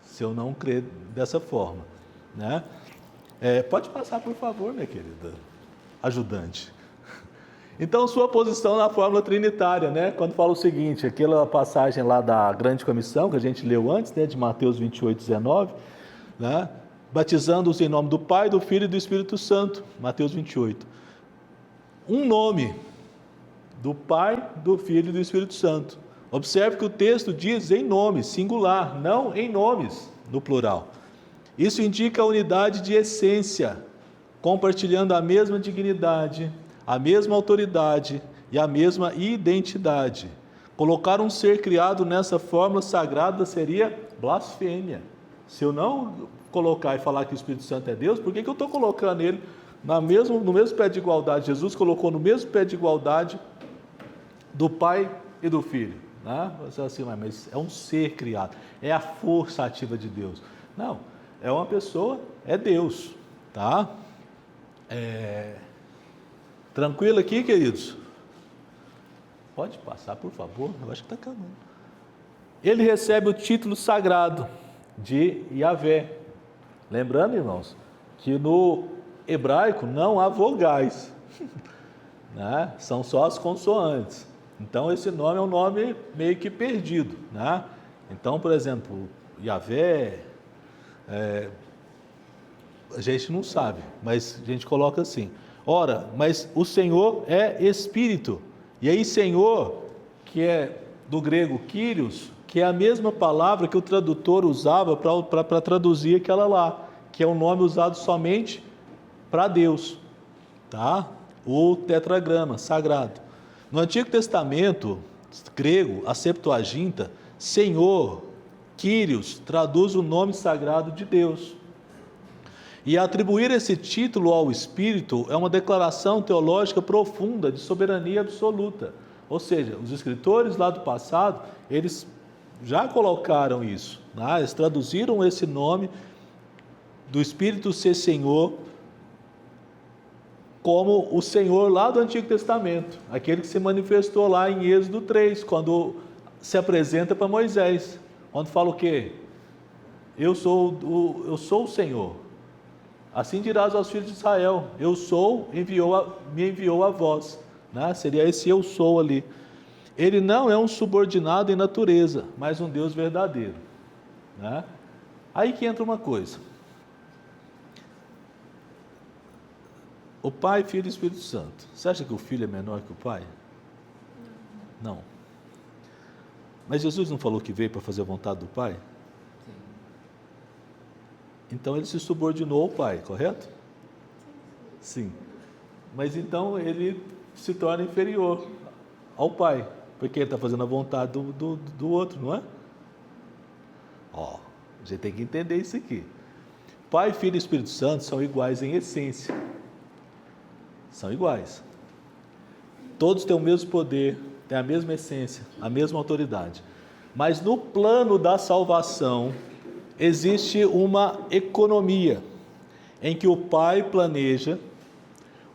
se eu não crer dessa forma, né? Pode passar, por favor, minha querida ajudante. Então, sua posição na fórmula trinitária, né? Quando fala o seguinte, aquela passagem lá da grande comissão, que a gente leu antes, né? De Mateus 28:19, né? Batizando-os em nome do Pai, do Filho e do Espírito Santo, Mateus 28. Um nome do Pai, do Filho e do Espírito Santo. Observe que o texto diz em nome, singular, não em nomes, no plural. Isso indica a unidade de essência, compartilhando a mesma dignidade, a mesma autoridade e a mesma identidade. Colocar um ser criado nessa fórmula sagrada seria blasfêmia. Se eu não colocar e falar que o Espírito Santo é Deus, por que eu estou colocando ele no mesmo pé de igualdade? Jesus colocou no mesmo pé de igualdade do Pai e do Filho, né? Você assim, mas é um ser criado, é a força ativa de Deus. Não, é uma pessoa, é Deus, tá? Tranquilo aqui, queridos? Pode passar, por favor, eu acho que está acabando. Ele recebe o título sagrado de Yahvé. Lembrando, irmãos, que no hebraico não há vogais, né? São só as consoantes. Então esse nome é um nome meio que perdido, né? Então, por exemplo, Yahvé, a gente não sabe, mas a gente coloca assim. Ora, mas o Senhor é Espírito. E aí Senhor, que é do grego Kyrios, que é a mesma palavra que o tradutor usava para traduzir aquela lá, que é um nome usado somente para Deus, tá? O tetragrama sagrado. No Antigo Testamento grego, a Septuaginta, Senhor, Kyrios, traduz o nome sagrado de Deus. E atribuir esse título ao Espírito é uma declaração teológica profunda de soberania absoluta. Ou seja, os escritores lá do passado, eles já colocaram isso, né? Eles traduziram esse nome do Espírito ser Senhor como o Senhor lá do Antigo Testamento, aquele que se manifestou lá em Êxodo 3, quando se apresenta para Moisés, onde fala o quê? Eu sou o Senhor. Assim dirás aos filhos de Israel, eu sou, me enviou a vós, né? Seria esse eu sou ali. Ele não é um subordinado em natureza, mas um Deus verdadeiro, né? Aí que entra uma coisa. O Pai, Filho e Espírito Santo. Você acha que o Filho é menor que o Pai? Não. Mas Jesus não falou que veio para fazer a vontade do Pai? Então ele se subordinou ao Pai, correto? Sim. Mas então ele se torna inferior ao Pai, porque ele está fazendo a vontade do outro, não é? Ó, a gente tem que entender isso aqui. Pai, Filho e Espírito Santo são iguais em essência. São iguais. Todos têm o mesmo poder, têm a mesma essência, a mesma autoridade. Mas no plano da salvação, existe uma economia, em que o Pai planeja,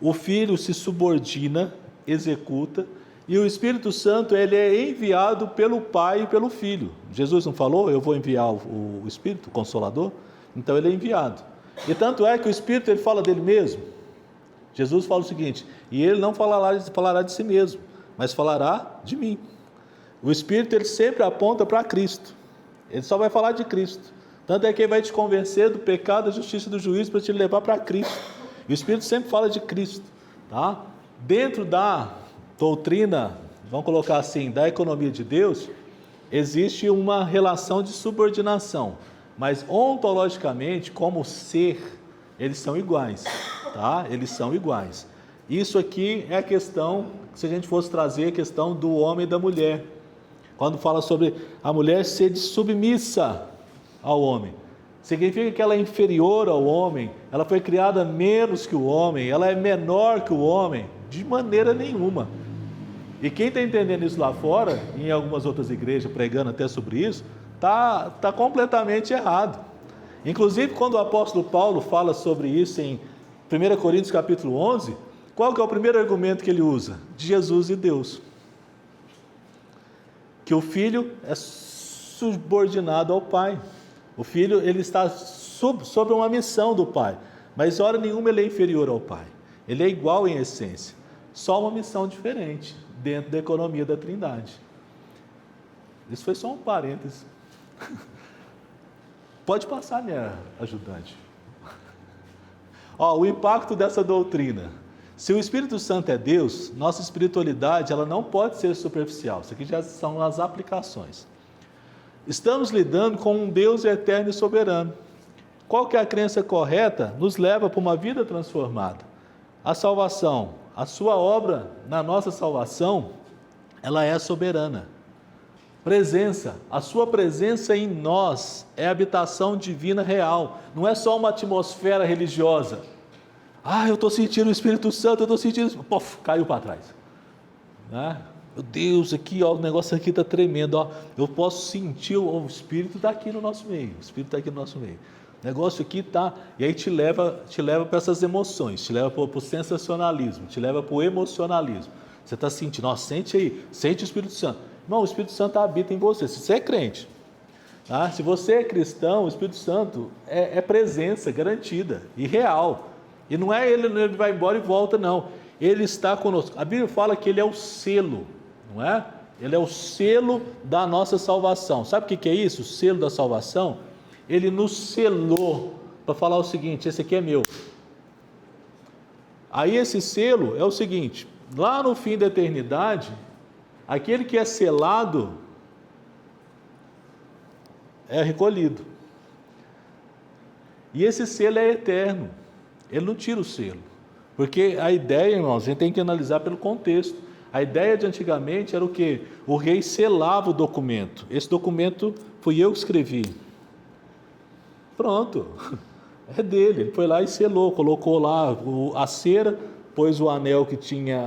o Filho se subordina, executa, e o Espírito Santo ele é enviado pelo Pai e pelo Filho. Jesus não falou, eu vou enviar o Espírito, o Consolador? Então ele é enviado. E tanto é que o Espírito ele fala dele mesmo. Jesus fala o seguinte, e ele não falará de si mesmo, mas falará de mim. O Espírito ele sempre aponta para Cristo, ele só vai falar de Cristo. Tanto é que ele vai te convencer do pecado, da justiça e do juízo para te levar para Cristo. E o Espírito sempre fala de Cristo. Tá? Dentro da doutrina, vamos colocar assim, da economia de Deus, existe uma relação de subordinação. Mas ontologicamente, como ser, eles são iguais. Tá? Eles são iguais. Isso aqui é a questão, se a gente fosse trazer a questão do homem e da mulher. Quando fala sobre a mulher ser submissa ao homem, significa que ela é inferior ao homem, ela foi criada menos que o homem, ela é menor que o homem, de maneira nenhuma. E quem está entendendo isso lá fora, em algumas outras igrejas pregando até sobre isso, está completamente errado. Inclusive quando o apóstolo Paulo fala sobre isso em 1 Coríntios capítulo 11, qual que é o primeiro argumento que ele usa? De Jesus e Deus. Que o Filho é subordinado ao Pai. O Filho ele está sob uma missão do Pai, mas hora nenhuma ele é inferior ao Pai. Ele é igual em essência, só uma missão diferente dentro da economia da Trindade. Isso foi só um parêntese. Pode passar, minha ajudante. O impacto dessa doutrina. Se o Espírito Santo é Deus, nossa espiritualidade ela não pode ser superficial. Isso aqui já são as aplicações. Estamos lidando com um Deus eterno e soberano. Qual que é a crença correta? Nos leva para uma vida transformada. A salvação, a sua obra na nossa salvação, ela é soberana. Presença, a sua presença em nós é habitação divina real. Não é só uma atmosfera religiosa. Eu estou sentindo o Espírito Santo, eu estou sentindo... Pof, caiu para trás. Né? Meu Deus, aqui, o negócio aqui está tremendo. Eu posso sentir, o Espírito está aqui no nosso meio. O Espírito está aqui no nosso meio. O negócio aqui está... E aí te leva para essas emoções, te leva para o sensacionalismo, te leva para o emocionalismo. Você está sentindo, sente aí, sente o Espírito Santo. Irmão, o Espírito Santo habita em você, se você é crente. Tá? Se você é cristão, o Espírito Santo é presença garantida e real. E não é ele vai embora e volta, não. Ele está conosco. A Bíblia fala que ele é o selo, não é? Ele é o selo da nossa salvação. Sabe o que é isso? O selo da salvação? Ele nos selou para falar o seguinte: esse aqui é meu. Aí esse selo é o seguinte: lá no fim da eternidade, aquele que é selado é recolhido. E esse selo é eterno. Ele não tira o selo. Porque a ideia, irmãos, a gente tem que analisar pelo contexto. A ideia de antigamente era o quê? O rei selava o documento. Esse documento fui eu que escrevi. Pronto. É dele. Ele foi lá e selou, colocou lá a cera, pôs o anel que tinha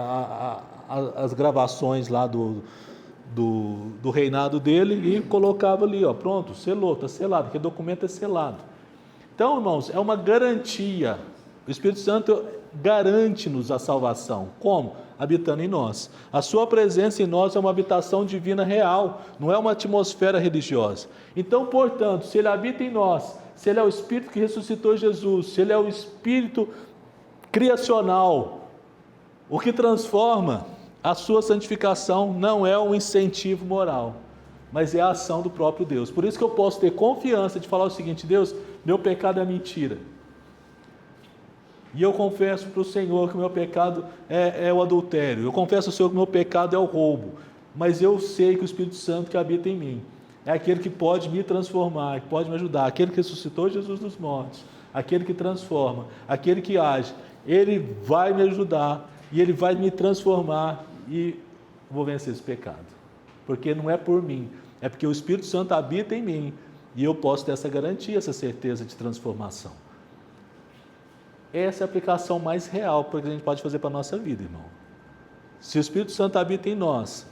as gravações lá do reinado dele e colocava ali, pronto, selou, está selado, aquele documento é selado. Então, irmãos, é uma garantia. O Espírito Santo garante-nos a salvação. Como? Habitando em nós. A sua presença em nós é uma habitação divina real, não é uma atmosfera religiosa. Então, portanto, se ele habita em nós, se ele é o Espírito que ressuscitou Jesus, se ele é o Espírito criacional, o que transforma a sua santificação não é um incentivo moral, mas é a ação do próprio Deus. Por isso que eu posso ter confiança de falar o seguinte: Deus, meu pecado é mentira. E eu confesso para o Senhor que o meu pecado é o adultério. Eu confesso ao Senhor que o meu pecado é o roubo. Mas eu sei que o Espírito Santo que habita em mim é aquele que pode me transformar, que pode me ajudar, aquele que ressuscitou Jesus dos mortos, aquele que transforma, aquele que age. Ele vai me ajudar e Ele vai me transformar e vou vencer esse pecado. Porque não é por mim, é porque o Espírito Santo habita em mim e eu posso ter essa garantia, essa certeza de transformação. Essa é a aplicação mais real que a gente pode fazer para a nossa vida, irmão. Se o Espírito Santo habita em nós,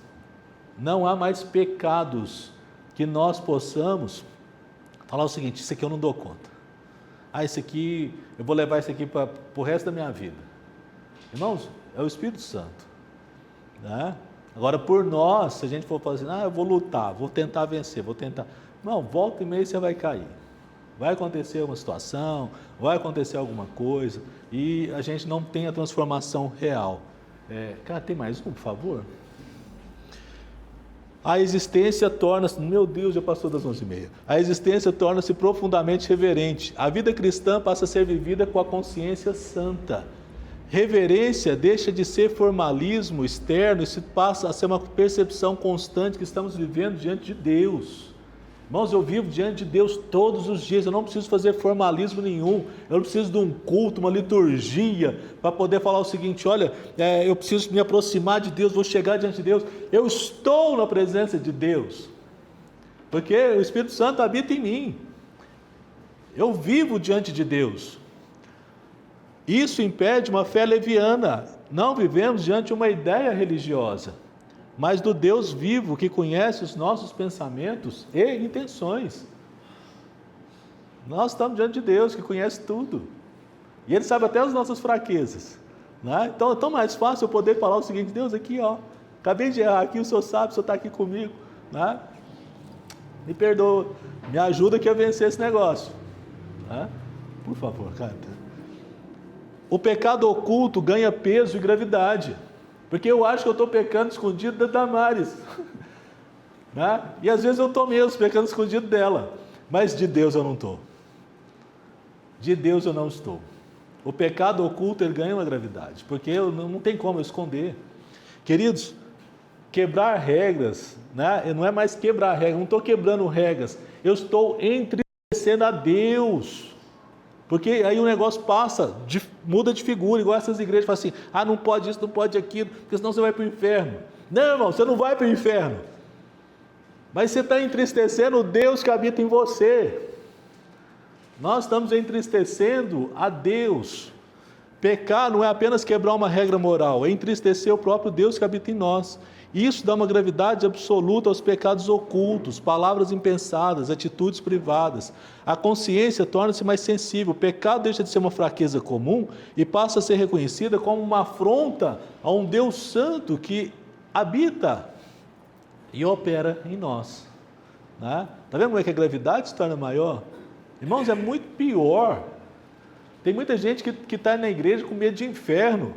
não há mais pecados que nós possamos falar o seguinte: isso aqui eu não dou conta. Isso aqui, eu vou levar isso aqui para o resto da minha vida. Irmãos, é o Espírito Santo. Né? Agora, por nós, se a gente for falar assim, eu vou lutar, vou tentar vencer, vou tentar... Não, volta e meia você vai cair. Vai acontecer uma situação, vai acontecer alguma coisa, e a gente não tem a transformação real. Cara, tem mais um, por favor? A existência torna-se, meu Deus, já passou das 11h30. A existência torna-se profundamente reverente. A vida cristã passa a ser vivida com a consciência santa. Reverência deixa de ser formalismo externo e se passa a ser uma percepção constante que estamos vivendo diante de Deus. Irmãos, eu vivo diante de Deus todos os dias, eu não preciso fazer formalismo nenhum, eu não preciso de um culto, uma liturgia, para poder falar o seguinte: olha, eu preciso me aproximar de Deus, vou chegar diante de Deus. Eu estou na presença de Deus, porque o Espírito Santo habita em mim, eu vivo diante de Deus. Isso impede uma fé leviana, não vivemos diante de uma ideia religiosa, mas do Deus vivo que conhece os nossos pensamentos e intenções. Nós estamos diante de Deus que conhece tudo, e Ele sabe até as nossas fraquezas, né? Então é tão mais fácil eu poder falar o seguinte: Deus, aqui acabei de errar aqui, o Senhor sabe, o Senhor está aqui comigo, né? Me perdoa, me ajuda aqui a vencer esse negócio, né? Por favor, canta. O pecado oculto ganha peso e gravidade, porque eu acho que eu estou pecando escondido da Damares, né? E às vezes eu estou mesmo pecando escondido dela, mas de Deus eu não estou. De Deus eu não estou. O pecado oculto, ele ganha uma gravidade, porque não tem como eu esconder. Queridos, quebrar regras, né? Não é mais quebrar regras, não estou quebrando regras, eu estou entristecendo a Deus. Porque aí o negócio muda de figura, igual essas igrejas falam assim: não pode isso, não pode aquilo, porque senão você vai para o inferno. Não, irmão, você não vai para o inferno, mas você está entristecendo o Deus que habita em você. Nós estamos entristecendo a Deus. Pecar não é apenas quebrar uma regra moral, é entristecer o próprio Deus que habita em nós. Isso dá uma gravidade absoluta aos pecados ocultos, palavras impensadas, atitudes privadas. A consciência torna-se mais sensível. O pecado deixa de ser uma fraqueza comum e passa a ser reconhecida como uma afronta a um Deus santo que habita e opera em nós. Está vendo como é que a gravidade se torna maior? Irmãos, é muito pior. Tem muita gente que está na igreja com medo de inferno.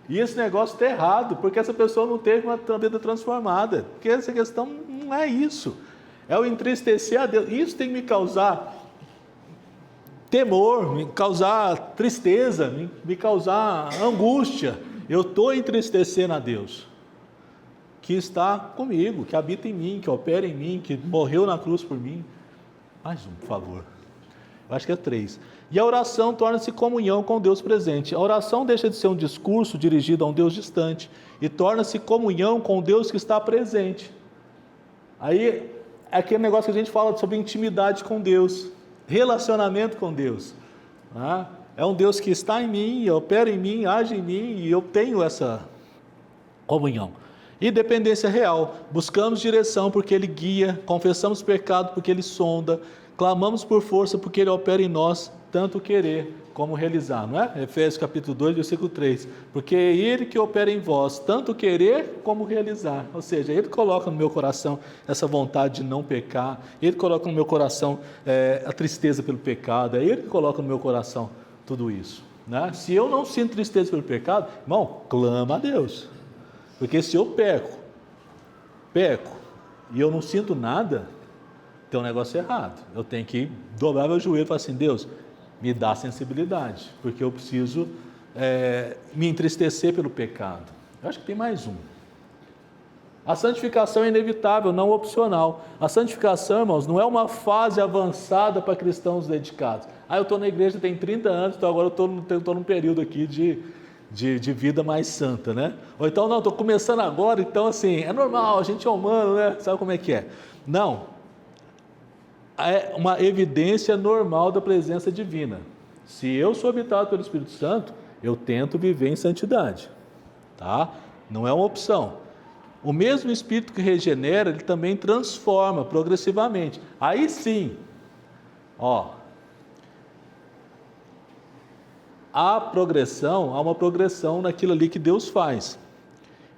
E esse negócio está errado, porque essa pessoa não teve uma vida transformada. Porque essa questão não é isso. É o entristecer a Deus. Isso tem que me causar temor, me causar tristeza, me causar angústia. Eu estou entristecendo a Deus, que está comigo, que habita em mim, que opera em mim, que morreu na cruz por mim. Mais um, por favor. Eu acho que é 3. E a oração torna-se comunhão com Deus presente. A oração deixa de ser um discurso dirigido a um Deus distante e torna-se comunhão com Deus que está presente. Aí é aquele negócio que a gente fala sobre intimidade com Deus, relacionamento com Deus. É um Deus que está em mim, opera em mim, age em mim, e eu tenho essa comunhão. E dependência real. Buscamos direção porque Ele guia, confessamos pecado porque Ele sonda, clamamos por força porque Ele opera em nós, tanto querer como realizar, não é? Efésios capítulo 2, versículo 3. Porque é Ele que opera em vós, tanto querer como realizar. Ou seja, Ele coloca no meu coração essa vontade de não pecar, Ele coloca no meu coração a tristeza pelo pecado, é Ele que coloca no meu coração tudo isso, né? Se eu não sinto tristeza pelo pecado, irmão, clama a Deus. Porque se eu peco, e eu não sinto nada, tem um negócio errado. Eu tenho que dobrar meu joelho e falar assim: Deus, me dá sensibilidade, porque eu preciso me entristecer pelo pecado. Eu acho que tem mais um. A santificação é inevitável, não opcional. A santificação, irmãos, não é uma fase avançada para cristãos dedicados. Eu estou na igreja tem 30 anos, então agora eu estou num período aqui de vida mais santa, né? Ou então, não, estou começando agora, então assim, é normal, a gente é humano, né? Sabe como é que é? Não. É uma evidência normal da presença divina. Se eu sou habitado pelo Espírito Santo, eu tento viver em santidade, tá? Não é uma opção. O mesmo Espírito que regenera, ele também transforma progressivamente. Aí sim, há uma progressão naquilo ali que Deus faz.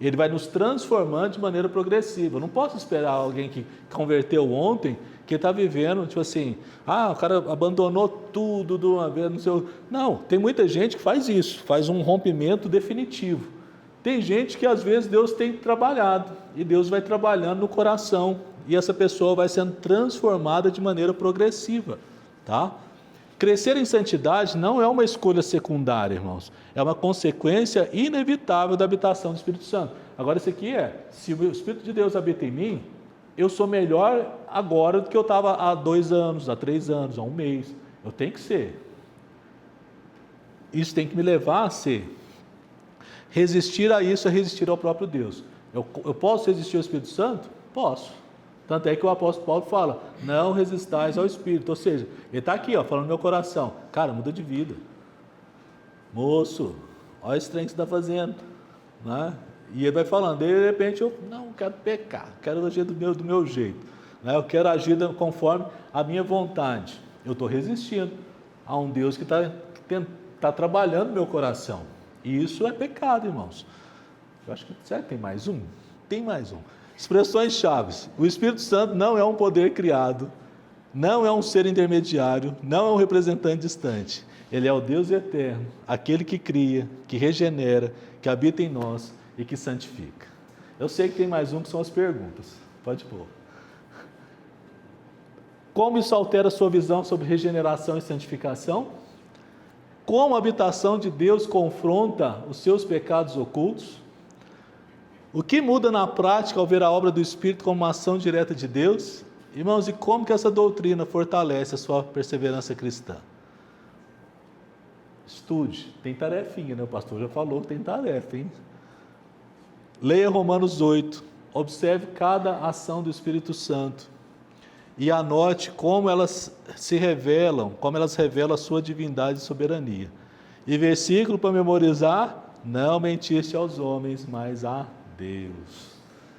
Ele vai nos transformando de maneira progressiva. Eu não posso esperar alguém que converteu ontem, que está vivendo, tipo assim, o cara abandonou tudo de uma vez, não sei. Não, tem muita gente que faz isso, faz um rompimento definitivo. Tem gente que às vezes Deus tem trabalhado, e Deus vai trabalhando no coração, e essa pessoa vai sendo transformada de maneira progressiva, tá? Crescer em santidade não é uma escolha secundária, irmãos, é uma consequência inevitável da habitação do Espírito Santo. Agora isso aqui se o Espírito de Deus habita em mim, eu sou melhor agora do que eu estava há 2 anos, há 3 anos, há 1 mês. Eu tenho que ser. Isso tem que me levar a ser. Resistir a isso é resistir ao próprio Deus. Eu posso resistir ao Espírito Santo? Posso. Tanto é que o apóstolo Paulo fala, não resistais ao Espírito. Ou seja, ele está aqui, falando no meu coração, cara, muda de vida. Moço, olha esse trem que você está fazendo. Né? E ele vai falando, de repente eu não quero pecar, quero agir do meu jeito. Né? Eu quero agir conforme a minha vontade. Eu estou resistindo a um Deus que está trabalhando no meu coração. E isso é pecado, irmãos. Eu acho que, será que tem mais um? Tem mais um. Expressões chaves. O Espírito Santo não é um poder criado, não é um ser intermediário, não é um representante distante. Ele é o Deus eterno, aquele que cria, que regenera, que habita em nós e que santifica. Eu sei que tem mais um que são as perguntas. Pode pôr. Como isso altera a sua visão sobre regeneração e santificação? Como a habitação de Deus confronta os seus pecados ocultos? O que muda na prática ao ver a obra do Espírito como uma ação direta de Deus? Irmãos, e como que essa doutrina fortalece a sua perseverança cristã? Estude, tem tarefinha, né? O pastor já falou que tem tarefa, hein? Leia Romanos 8, observe cada ação do Espírito Santo e anote como elas se revelam, como elas revelam a sua divindade e soberania. E versículo para memorizar, não mentiste aos homens, mas a Deus.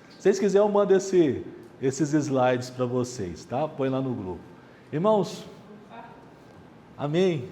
Se vocês quiserem, eu mando esses slides para vocês, tá? Põe lá no grupo. Irmãos, amém?